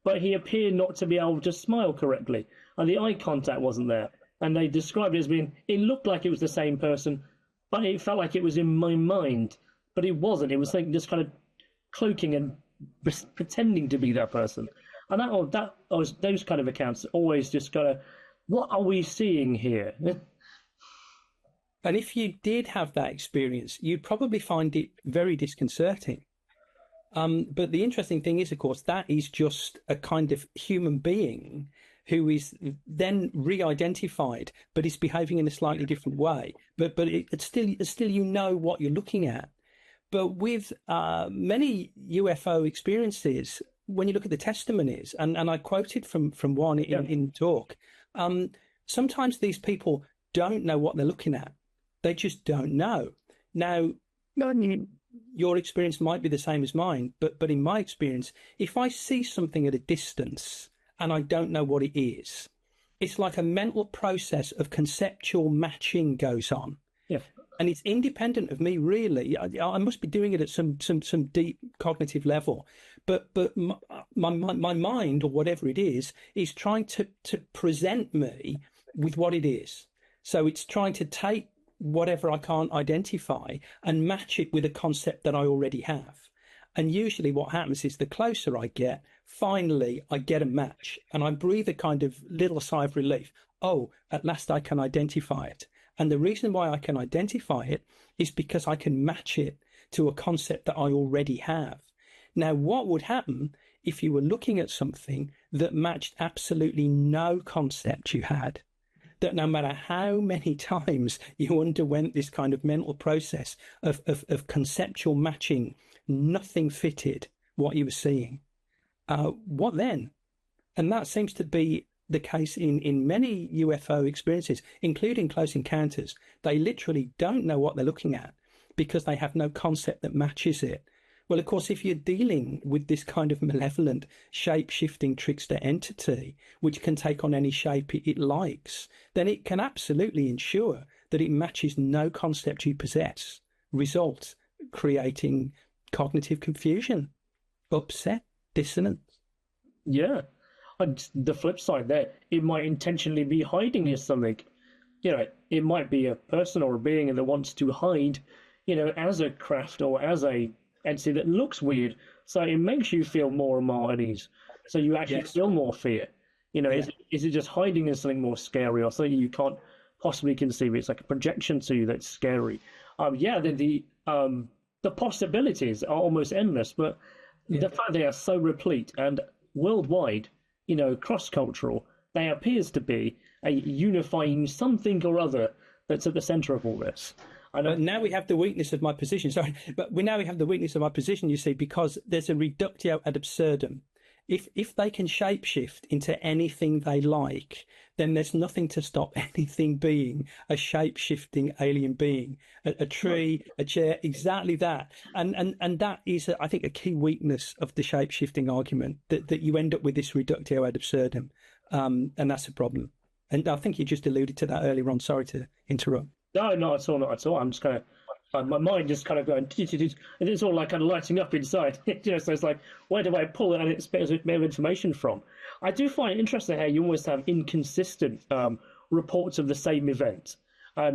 but he appeared not to be able to smile correctly, and the eye contact wasn't there. And they described it as being, it looked like it was the same person, but it felt like it was in my mind, but it wasn't. It was like just kind of cloaking and pretending to be that person. And that was those kind of accounts always just kind of, what are we seeing here? And if you did have that experience, you'd probably find it very disconcerting. But the interesting thing is, of course, that is just a kind of human being who is then re-identified, but is behaving in a slightly different way. But it's still you know what you're looking at. But with many UFO experiences, when you look at the testimonies, and I quoted from one in talk, sometimes these people don't know what they're looking at. They just don't know. Now, your experience might be the same as mine, but in my experience, if I see something at a distance and I don't know what it is, it's like a mental process of conceptual matching goes on. Yeah. And it's independent of me, really. I must be doing it at some deep cognitive level. But my mind, or whatever it is trying to present me with what it is. So it's trying to take whatever I can't identify and match it with a concept that I already have. And usually what happens is the closer I get, finally I get a match and I breathe a kind of little sigh of relief. Oh, at last I can identify it. And the reason why I can identify it is because I can match it to a concept that I already have. Now, what would happen if you were looking at something that matched absolutely no concept you had? That no matter how many times you underwent this kind of mental process of conceptual matching, nothing fitted what you were seeing. What then? And that seems to be the case in many UFO experiences, including close encounters. They literally don't know what they're looking at because they have no concept that matches it. Well, of course, if you're dealing with this kind of malevolent, shape-shifting trickster entity, which can take on any shape it likes, then it can absolutely ensure that it matches no concept you possess, result creating cognitive confusion, upset, dissonance. Yeah. And the flip side there, it might intentionally be hiding something. You know, it might be a person or a being that wants to hide, you know, as a craft or as a entity that looks weird. So it makes you feel more and more at ease. So you actually feel more fear. You know, is it just hiding as something more scary or something you can't possibly conceive? It's like a projection to you that's scary. The possibilities are almost endless, but the fact they are so replete and worldwide, you know, cross-cultural, there appears to be a unifying something or other that's at the center of all this. But now we have the weakness of my position. Sorry, but now we have the weakness of my position, you see, because there's a reductio ad absurdum. If they can shapeshift into anything they like, then there's nothing to stop anything being a shape-shifting alien being. A tree, a chair, exactly that. And that is, I think, a key weakness of the shape-shifting argument, that you end up with this reductio ad absurdum. And that's a problem. And I think you just alluded to that earlier on. Sorry to interrupt. No, not at all, not at all. I'm just kind of, my mind just kind of going, and it's all like kind of lighting up inside. You know, so it's like, where do I pull it and it's a bit of information from? I do find it interesting how you almost have inconsistent reports of the same event.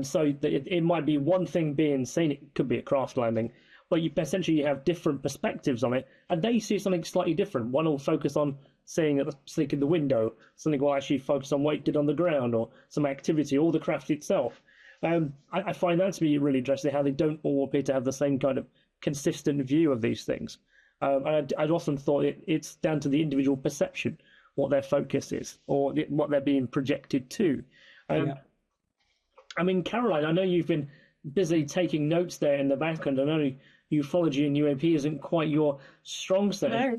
So it might be one thing being seen, it could be a craft landing, but essentially you have different perspectives on it, and they see something slightly different. One will focus on seeing something in the window, something will actually focus on what it did on the ground, or some activity, or the craft itself. I find that to be really interesting, how they don't all appear to have the same kind of consistent view of these things. I'd often thought it's down to the individual perception, what their focus is, or what they're being projected to. I mean, Caroline, I know you've been busy taking notes there in the background. I know ufology and UAP isn't quite your strong set. No.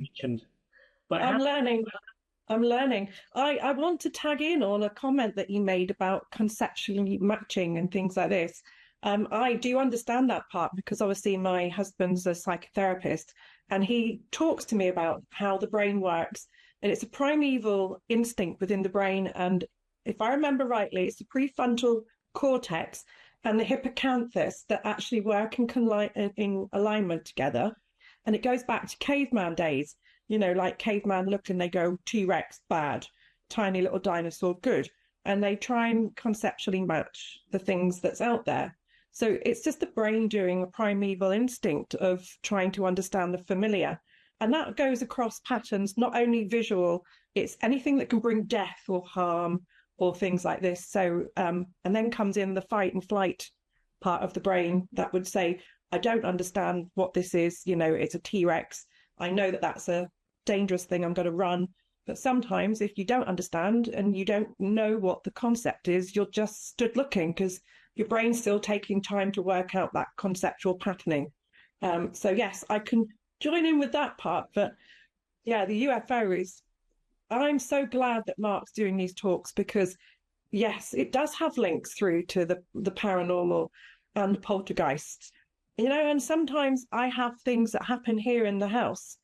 But I'm learning. I want to tag in on a comment that you made about conceptually matching and things like this. I do understand that part because obviously my husband's a psychotherapist and he talks to me about how the brain works, and it's a primeval instinct within the brain. And if I remember rightly, it's the prefrontal cortex and the hippocampus that actually work in alignment together. And it goes back to caveman days. like caveman look and they go T-Rex bad, tiny little dinosaur good, and they try and conceptually match the things that's out there. So it's just the brain doing a primeval instinct of trying to understand the familiar. And that goes across patterns, not only visual, it's anything that can bring death or harm or things like this. So, and then comes in the fight and flight part of the brain that would say, I don't understand what this is. It's a T-Rex. I know that that's a dangerous thing. I'm going to run. But sometimes if you don't understand and you don't know what the concept is, you're just stood looking because your brain's still taking time to work out that conceptual patterning. So yes, I can join in with that part. But yeah, the UFO is, I'm so glad that Mark's doing these talks because yes, it does have links through to the paranormal and poltergeists. And sometimes I have things that happen here in the house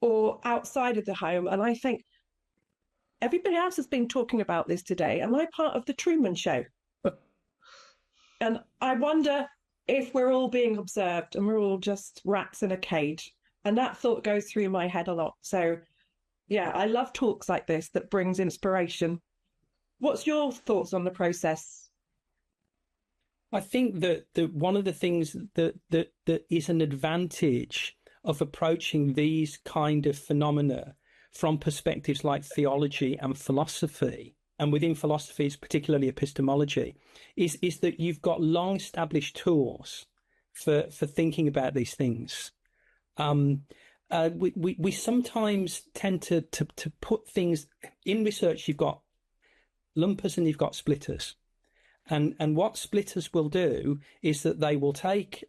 or outside of the home, and I think everybody else has been talking about this today. Am I part of the Truman Show? And I wonder if we're all being observed and we're all just rats in a cage. And that thought goes through my head a lot. So yeah, I love talks like this that brings inspiration. What's your thoughts on the process? I think that one of the things that is an advantage of approaching these kind of phenomena from perspectives like theology and philosophy, and within philosophy, particularly epistemology, is that you've got long established tools for thinking about these things. We sometimes tend to put things in research. You've got lumpers and you've got splitters. And what splitters will do is that they will take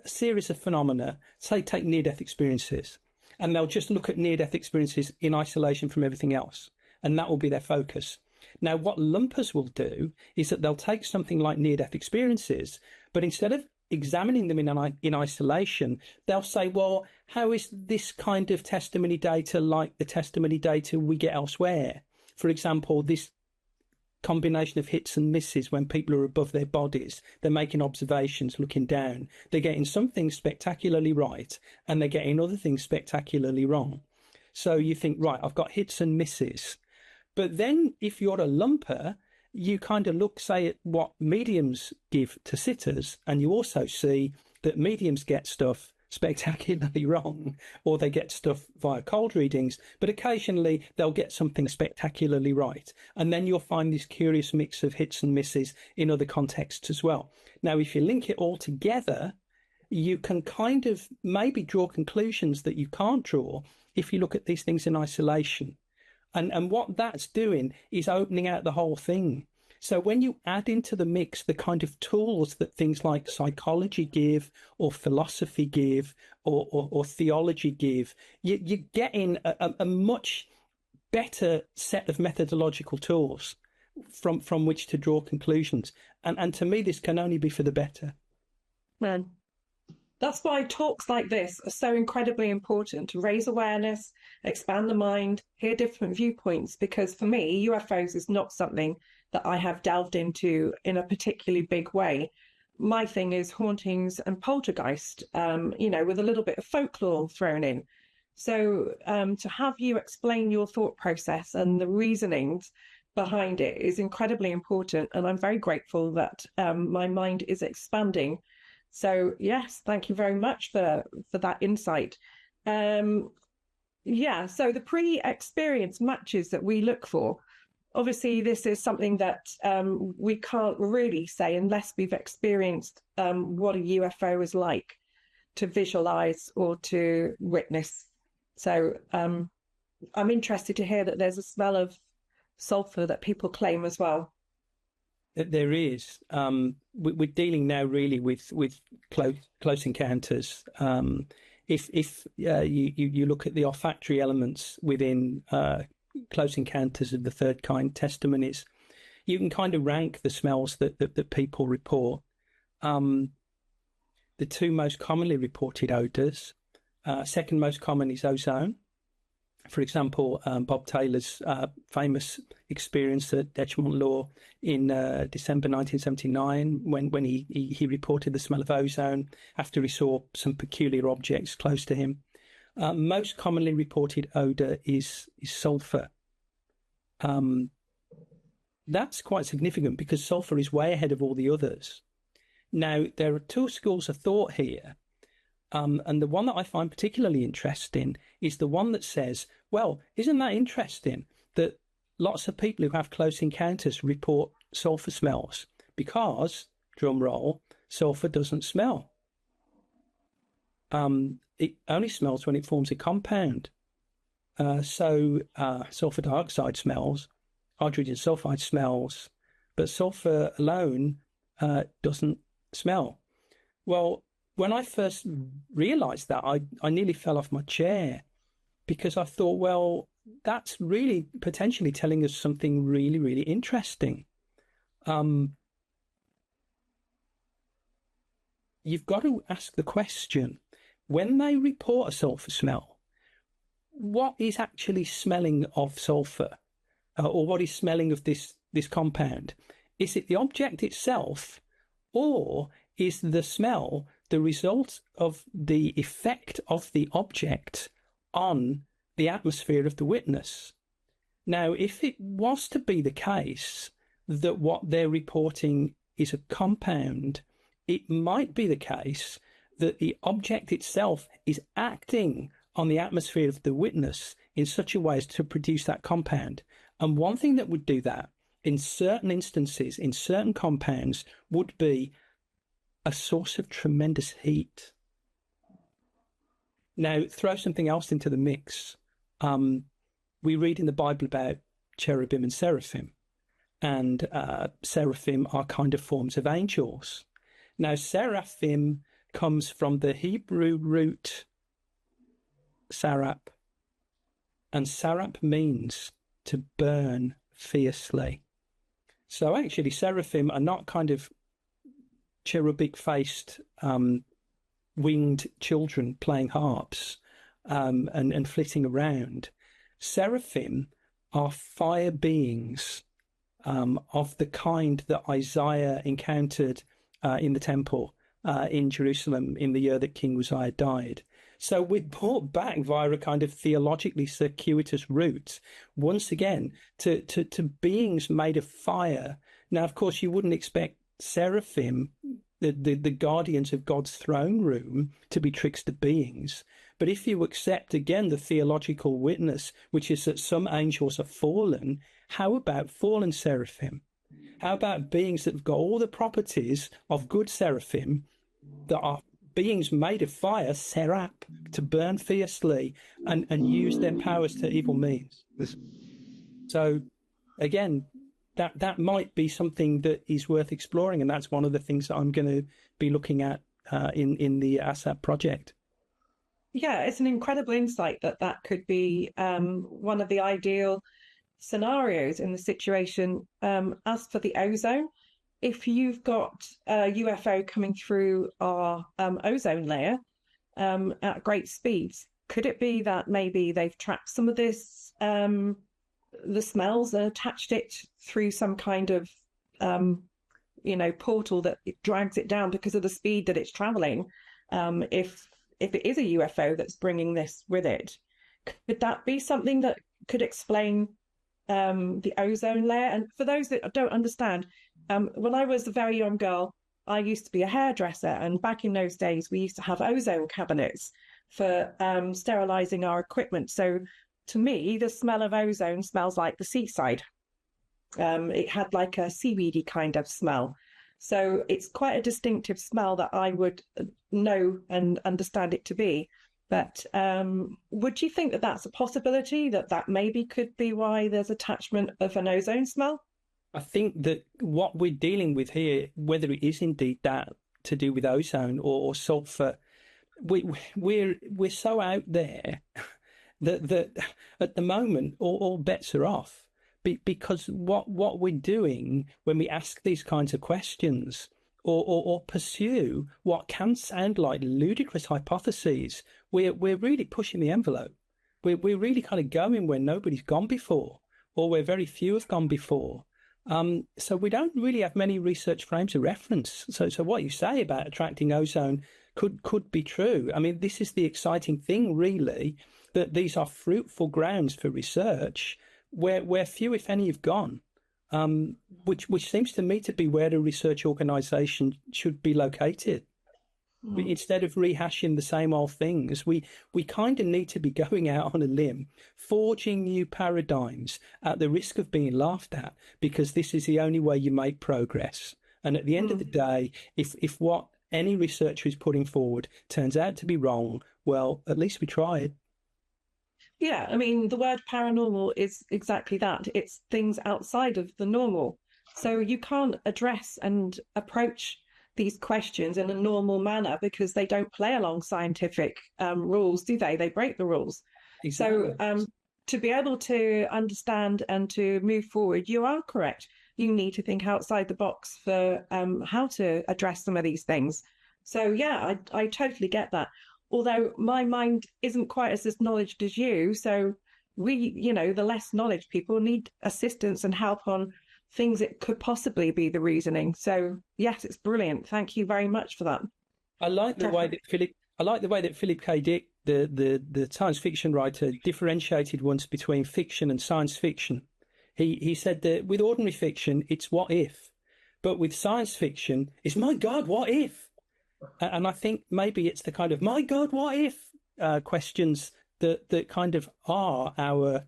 a series of phenomena, say take near-death experiences, and they'll just look at near-death experiences in isolation from everything else. And that will be their focus. Now, what lumpers will do is that they'll take something like near-death experiences, but instead of examining them in isolation, they'll say, well, how is this kind of testimony data like the testimony data we get elsewhere? For example, this combination of hits and misses when people are above their bodies, they're making observations looking down, they're getting some things spectacularly right and they're getting other things spectacularly wrong. So you think, right, I've got hits and misses. But then if you're a lumper, you kind of look, say, at what mediums give to sitters, and you also see that mediums get stuff spectacularly wrong, or they get stuff via cold readings, but occasionally they'll get something spectacularly right. And then you'll find this curious mix of hits and misses in other contexts as well. Now, if you link it all together, you can kind of maybe draw conclusions that you can't draw if you look at these things in isolation. And what that's doing is opening out the whole thing. So when you add into the mix the kind of tools that things like psychology give, or philosophy give, or theology give, you're getting a much better set of methodological tools from which to draw conclusions. And to me, this can only be for the better. Man, that's why talks like this are so incredibly important, to raise awareness, expand the mind, hear different viewpoints, because for me, UFOs is not something that I have delved into in a particularly big way. My thing is hauntings and poltergeist, with a little bit of folklore thrown in. So to have you explain your thought process and the reasonings behind it is incredibly important. And I'm very grateful that my mind is expanding. So yes, thank you very much for that insight. So the pre-experience matches that we look for, obviously this is something that we can't really say unless we've experienced what a UFO is like to visualize or to witness. So I'm interested to hear that there's a smell of sulphur that people claim as well. There is. We're dealing now really with close encounters. If you look at the olfactory elements within close encounters of the third kind testimonies, you can kind of rank the smells that people report. The two most commonly reported odours. Second most common is ozone. For example, Bob Taylor's famous experience at Edgemont Law in December 1979, when he reported the smell of ozone after he saw some peculiar objects close to him. Most commonly reported odor is sulphur. That's quite significant because sulphur is way ahead of all the others. Now, there are two schools of thought here. And the one that I find particularly interesting is the one that says, well, isn't that interesting that lots of people who have close encounters report sulphur smells? Because, drum roll, sulphur doesn't smell. It only smells when it forms a compound. So sulphur dioxide smells, hydrogen sulfide smells, but sulphur alone doesn't smell. Well, when I first realized that, I nearly fell off my chair because I thought, well, that's really potentially telling us something really, really interesting. You've got to ask the question, when they report a sulphur smell, what is actually smelling of sulphur, or what is smelling of this compound? Is it the object itself, or is the smell the result of the effect of the object on the atmosphere of the witness? Now, if it was to be the case that what they're reporting is a compound, it might be the case that the object itself is acting on the atmosphere of the witness in such a way as to produce that compound. And one thing that would do that in certain instances, in certain compounds, would be a source of tremendous heat. Now, throw something else into the mix. We read in the Bible about cherubim and seraphim, and seraphim are kind of forms of angels. Now, seraphim comes from the Hebrew root sarap, and sarap means to burn fiercely. So actually, seraphim are not kind of cherubic-faced winged children playing harps and flitting around. Seraphim are fire beings of the kind that Isaiah encountered in the temple in Jerusalem in the year that King Uzziah died. So we're brought back via a kind of theologically circuitous route, once again, to beings made of fire. Now, of course, you wouldn't expect seraphim, the guardians of God's throne room, to be trickster beings. But if you accept, again, the theological witness, which is that some angels are fallen, how about fallen seraphim? How about beings that have got all the properties of good seraphim, that are beings made of fire, serap, to burn fiercely and use their powers to evil means? So, again, that might be something that is worth exploring, and that's one of the things that I'm going to be looking at in the ASSAP project. Yeah, it's an incredible insight that could be one of the ideal scenarios in the situation. As for the ozone, if you've got a UFO coming through our ozone layer at great speeds, could it be that maybe they've trapped some of this, the smells, and attached it through some kind of, portal that it drags it down because of the speed that it's traveling? If it is a UFO that's bringing this with it, could that be something that could explain the ozone layer? And for those that don't understand, when I was a very young girl, I used to be a hairdresser, and back in those days, we used to have ozone cabinets for sterilizing our equipment. So to me, the smell of ozone smells like the seaside. It had like a seaweedy kind of smell. So it's quite a distinctive smell that I would know and understand it to be. But would you think that that's a possibility, that maybe could be why there's attachment of an ozone smell? I think that what we're dealing with here, whether it is indeed that to do with ozone or sulfur, we're so out there that at the moment all bets are off. Because what we're doing when we ask these kinds of questions or pursue what can sound like ludicrous hypotheses, we're really pushing the envelope. We're really kind of going where nobody's gone before, or where very few have gone before. So we don't really have many research frames of reference. So what you say about attracting ozone could be true. I mean, this is the exciting thing, really, that these are fruitful grounds for research where few, if any, have gone. Which seems to me to be where a research organisation should be located. Instead of rehashing the same old things, we kind of need to be going out on a limb, forging new paradigms at the risk of being laughed at, because this is the only way you make progress. And at the end of the day, if what any researcher is putting forward turns out to be wrong, well, at least we tried. Yeah, I mean, the word paranormal is exactly that. It's things outside of the normal. So you can't address and approach these questions in a normal manner because they don't play along scientific rules, do they? They break the rules. Exactly. So to be able to understand and to move forward, you are correct. You need to think outside the box for how to address some of these things. So, yeah, I totally get that. Although my mind isn't quite as acknowledged as you. So the less knowledge people need assistance and help on things that could possibly be the reasoning. So, yes, it's brilliant. Thank you very much for that. I like the way that Philip K. Dick, the science fiction writer, differentiated once between fiction and science fiction. He said that with ordinary fiction, it's what if, but with science fiction, it's my God, what if? And I think maybe it's the kind of my God, what if questions that kind of are our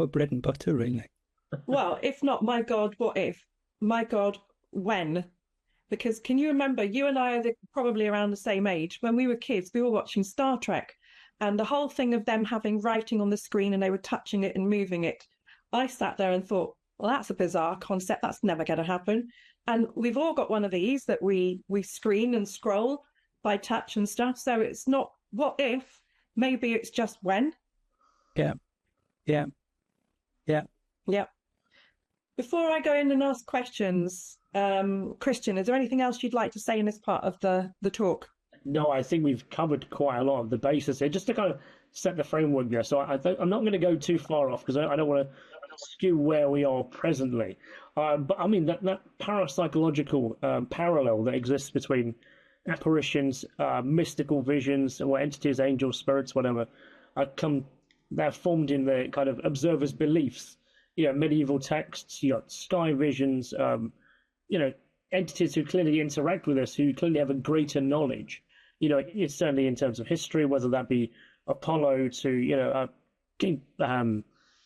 bread and butter, really. Well, if not my God, what if? My God, when? Because can you remember, you and I are probably around the same age. When we were kids, we were watching Star Trek, and the whole thing of them having writing on the screen and they were touching it and moving it. I sat there and thought, well, that's a bizarre concept. That's never going to happen. And we've all got one of these that we screen and scroll by touch and stuff. So it's not what if, maybe it's just when. Yeah. Before I go in and ask questions, Christian, is there anything else you'd like to say in this part of the talk? No, I think we've covered quite a lot of the basis here, just to kind of set the framework there. So I'm not going to go too far off because I don't want to skew where we are presently. But I mean, that parapsychological parallel that exists between apparitions, mystical visions, or entities, angels, spirits, whatever, they're formed in the kind of observer's beliefs. Medieval texts, you got sky visions, entities who clearly interact with us, who clearly have a greater knowledge. It's certainly in terms of history, whether that be Apollo to,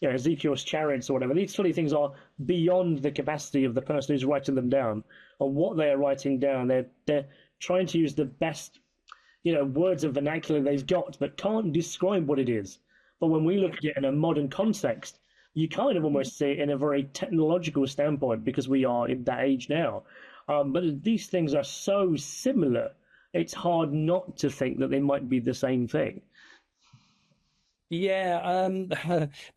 Ezekiel's chariots or whatever. These sort of things are beyond the capacity of the person who's writing them down. Or what they are writing down, they're trying to use the best, words of vernacular they've got, but can't describe what it is. But when we look at it in a modern context, you kind of almost see it in a very technological standpoint because we are in that age now. But these things are so similar, it's hard not to think that they might be the same thing. Yeah,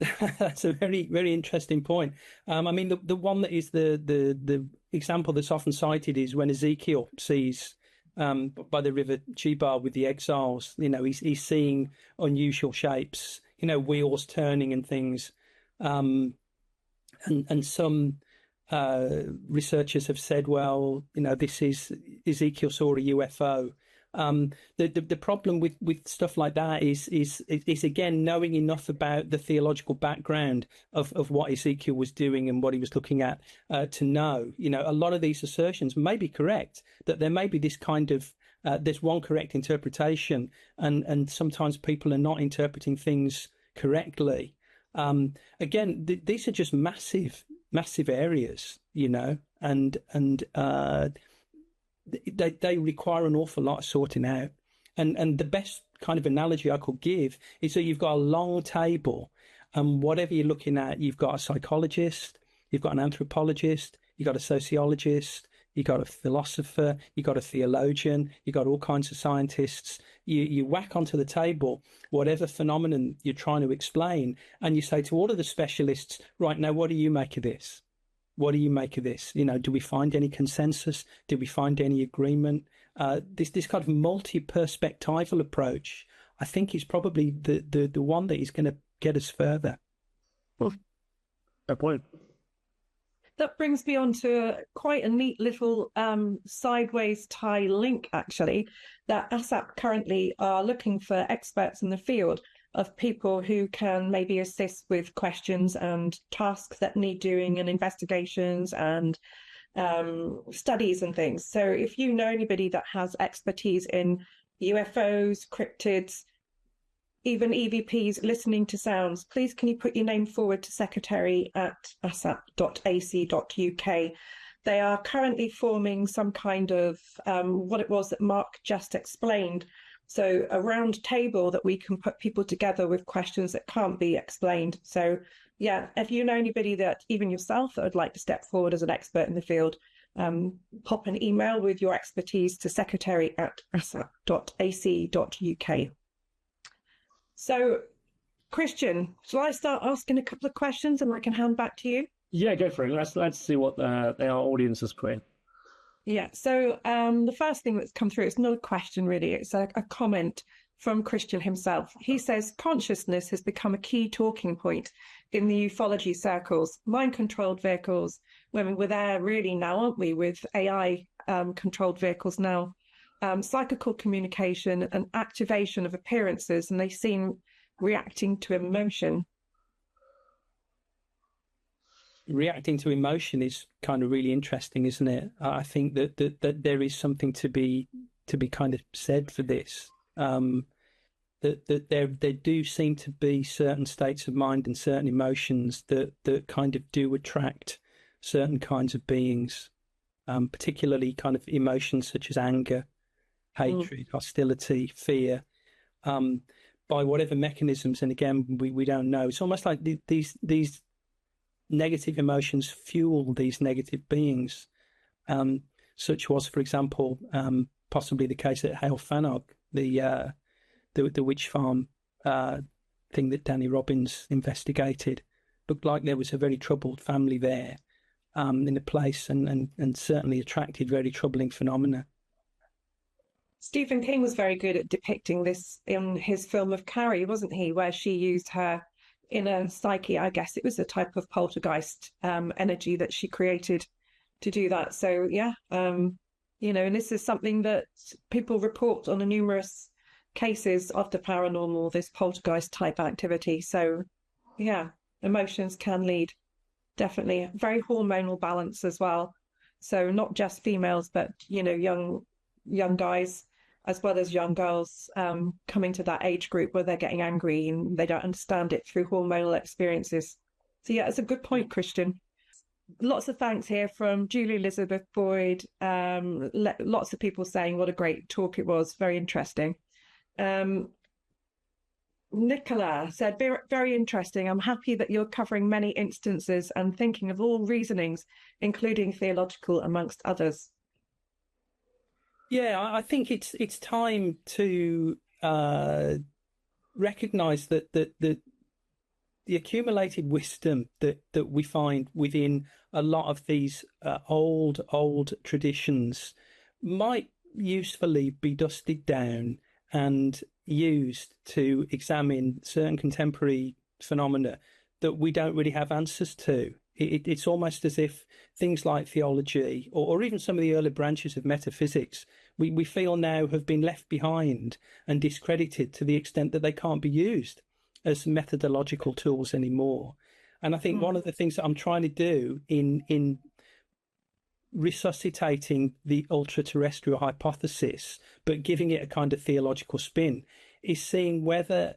that's a very, very interesting point. I mean, the one that is the example that's often cited is when Ezekiel sees by the river Chebar with the exiles. He's seeing unusual shapes, wheels turning and things. And some researchers have said, well, this is Ezekiel saw a UFO. The problem with stuff like that is again knowing enough about the theological background of what Ezekiel was doing and what he was looking at to know. A lot of these assertions may be correct, that there may be this kind of there's one correct interpretation, and sometimes people are not interpreting things correctly. Again, these are just massive areas, and they require an awful lot of sorting out. And the best kind of analogy I could give is that you've got a long table, and whatever you're looking at, you've got a psychologist, you've got an anthropologist, you've got a sociologist, you've got a philosopher, you've got a theologian, you've got all kinds of scientists. You whack onto the table whatever phenomenon you're trying to explain, and you say to all of the specialists, right, now, what do you make of this? What do you make of this? Do we find any consensus? Do we find any agreement? This kind of multi-perspectival approach, I think, is probably the one that is going to get us further. Fair point. that brings me on to quite a neat little sideways tie link, actually, that ASSAP currently are looking for experts in the field of people who can maybe assist with questions and tasks that need doing and investigations and studies and things. So if you know anybody that has expertise in UFOs, cryptids, even EVPs, listening to sounds, please can you put your name forward to secretary@assap.ac.uk. They are currently forming some kind of what it was that Mark just explained. So a round table that we can put people together with questions that can't be explained. So yeah, if you know anybody that, even yourself, that would like to step forward as an expert in the field, pop an email with your expertise to secretary@assap.ac.uk. So, Christian, shall I start asking a couple of questions and I can hand back to you? Yeah, go for it. Let's see what our audience has put in. Yeah, so the first thing that's come through, it's not a question really, it's a comment from Christian himself. He says, consciousness has become a key talking point in the ufology circles, mind-controlled vehicles. When we're there really now, aren't we, with AI controlled vehicles now. Psychical communication and activation of appearances, and they seem reacting to emotion. Reacting to emotion is kind of really interesting, isn't it? I think that there is something to be kind of said for this. That there do seem to be certain states of mind and certain emotions that kind of do attract certain kinds of beings, particularly kind of emotions such as anger, hatred, hostility, fear, by whatever mechanisms. And again, we don't know. It's almost like these negative emotions fuel these negative beings. Such was, for example, possibly the case at Hale Fanog, the witch farm thing that Danny Robbins investigated. Looked like there was a very troubled family there in the place, and certainly attracted very troubling phenomena. Stephen King was very good at depicting this in his film of Carrie, wasn't he? Where she used her inner psyche, I guess it was a type of poltergeist energy that she created to do that. So yeah, and this is something that people report on numerous cases of the paranormal, this poltergeist type activity. So yeah, emotions can lead, definitely. Very hormonal balance as well. So not just females, but young guys as well as young girls coming to that age group where they're getting angry and they don't understand it through hormonal experiences. So yeah, it's a good point, Christian. Lots of thanks here from Julie Elizabeth Boyd. Lots of people saying what a great talk it was. Very interesting. Nicola said, very, very interesting. I'm happy that you're covering many instances and thinking of all reasonings, including theological, amongst others. Yeah, I think it's time to recognise that the accumulated wisdom that we find within a lot of these old traditions might usefully be dusted down and used to examine certain contemporary phenomena that we don't really have answers to. It's almost as if things like theology or even some of the early branches of metaphysics, we feel now have been left behind and discredited to the extent that they can't be used as methodological tools anymore. And I think one of the things that I'm trying to do in resuscitating the ultra-terrestrial hypothesis, but giving it a kind of theological spin, is seeing whether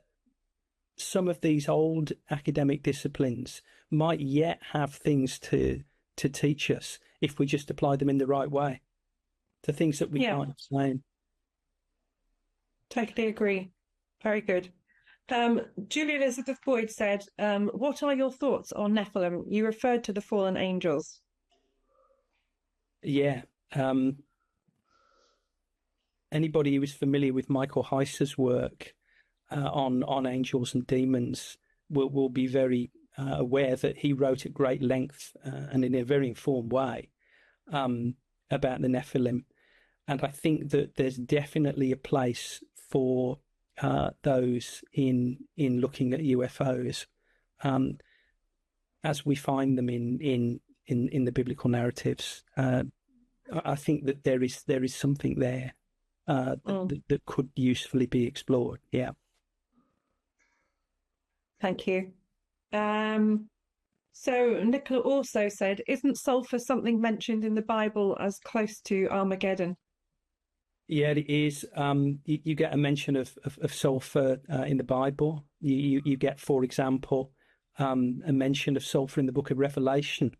some of these old academic disciplines might yet have things to teach us if we just apply them in the right way to things that we can't explain. Totally agree. Very good. Julie Elizabeth Boyd said, what are your thoughts on Nephilim? You referred to the fallen angels. Yeah. Anybody who is familiar with Michael Heisser's work on angels and demons will be very aware that he wrote at great length and in a very informed way about the Nephilim. And I think that there's definitely a place for those in looking at UFOs as we find them in in the biblical narratives. I think that there is something there that could usefully be explored. Yeah. Thank you. So Nicola also said, isn't sulfur something mentioned in the Bible as close to Armageddon? Yeah, it is. You get a mention of sulfur in the Bible. You get, for example, a mention of sulfur in the book of Revelation,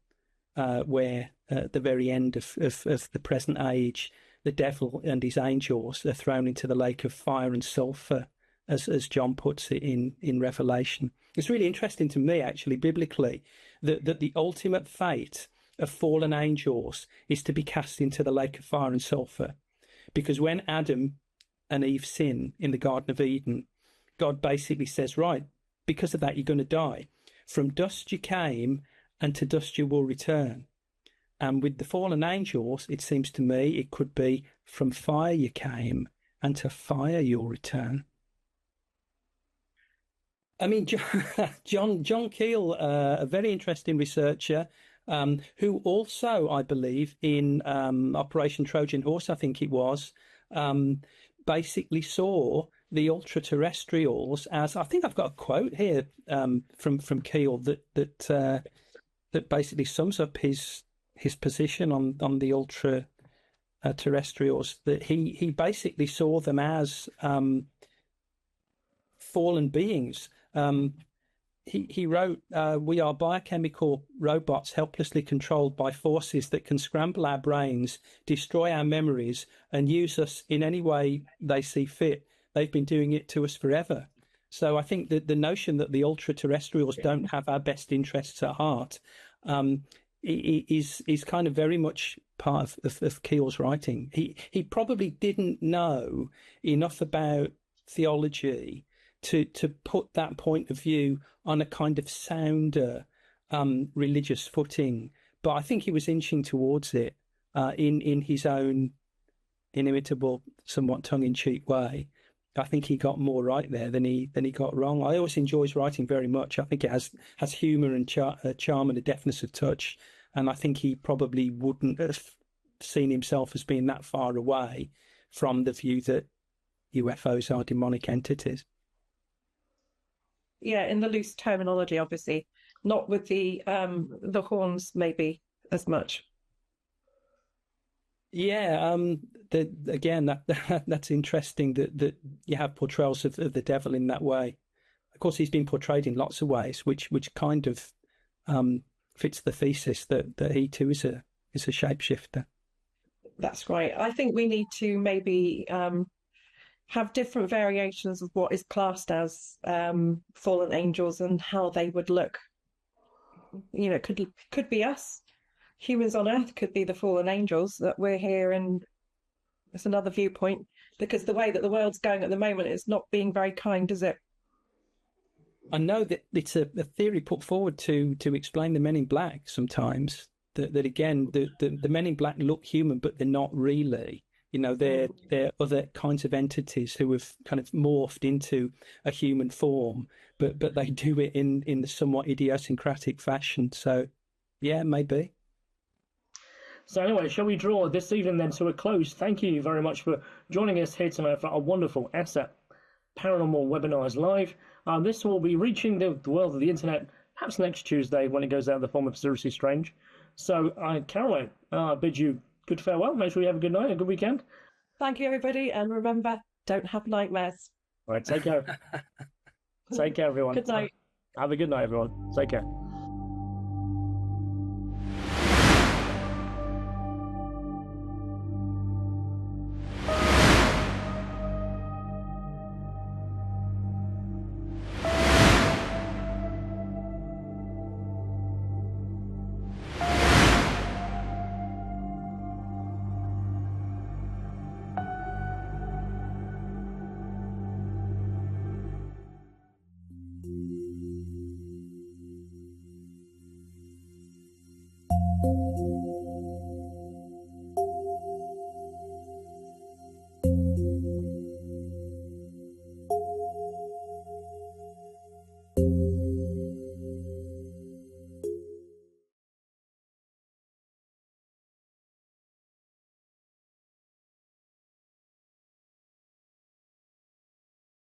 where at the very end of the present age, the devil and his angels are thrown into the lake of fire and sulfur, as John puts it in Revelation. It's really interesting to me, actually, biblically, that the ultimate fate of fallen angels is to be cast into the lake of fire and sulfur. Because when Adam and Eve sin in the Garden of Eden, God basically says, right, because of that, you're going to die. From dust you came, and to dust you will return. And with the fallen angels, it seems to me, it could be from fire you came, and to fire you'll return. I mean, John Keel, a very interesting researcher, who also, I believe, in Operation Trojan Horse, I think it was, basically saw the ultra-terrestrials as, I think I've got a quote here from Keel that basically sums up his position on the ultra-terrestrials, that he basically saw them as fallen beings. He wrote, we are biochemical robots helplessly controlled by forces that can scramble our brains, destroy our memories, and use us in any way they see fit. They've been doing it to us forever. So I think that the notion that the ultra-terrestrials don't have our best interests at heart is kind of very much part of Keel's writing. He probably didn't know enough about theology to put that point of view on a kind of sounder religious footing, but I think he was inching towards it in his own inimitable, somewhat tongue-in-cheek way. I think he got more right there than he got wrong. I always enjoy his writing very much. I think it has humour and charm and a deftness of touch, and I think he probably wouldn't have seen himself as being that far away from the view that UFOs are demonic entities. Yeah, in the loose terminology, obviously, not with the horns, maybe as much. Yeah, that's interesting that you have portrayals of the devil in that way. Of course, he's been portrayed in lots of ways, which kind of fits the thesis that he too is a shapeshifter. That's right. I think we need to maybe have different variations of what is classed as fallen angels and how they would look. You know, could be us. Humans on Earth could be the fallen angels that we're here, and it's another viewpoint, because the way that the world's going at the moment is not being very kind, is it? I know that it's a theory put forward to explain the Men in Black sometimes, that again, the Men in Black look human, but they're not really. You know, they're other kinds of entities who have kind of morphed into a human form, but they do it in the somewhat idiosyncratic fashion. So, yeah, maybe. So anyway, shall we draw this evening then to a close? Thank you very much for joining us here tonight for a wonderful ASSAP Paranormal Webinars Live. This will be reaching the world of the internet perhaps next Tuesday when it goes out in the form of Seriously Strange. So, Caroline, I bid you good farewell. Make sure you have a good night, a good weekend. Thank you, everybody. And remember, don't have nightmares. All right, take care. Take care, everyone. Good night. Have a good night, everyone. Take care.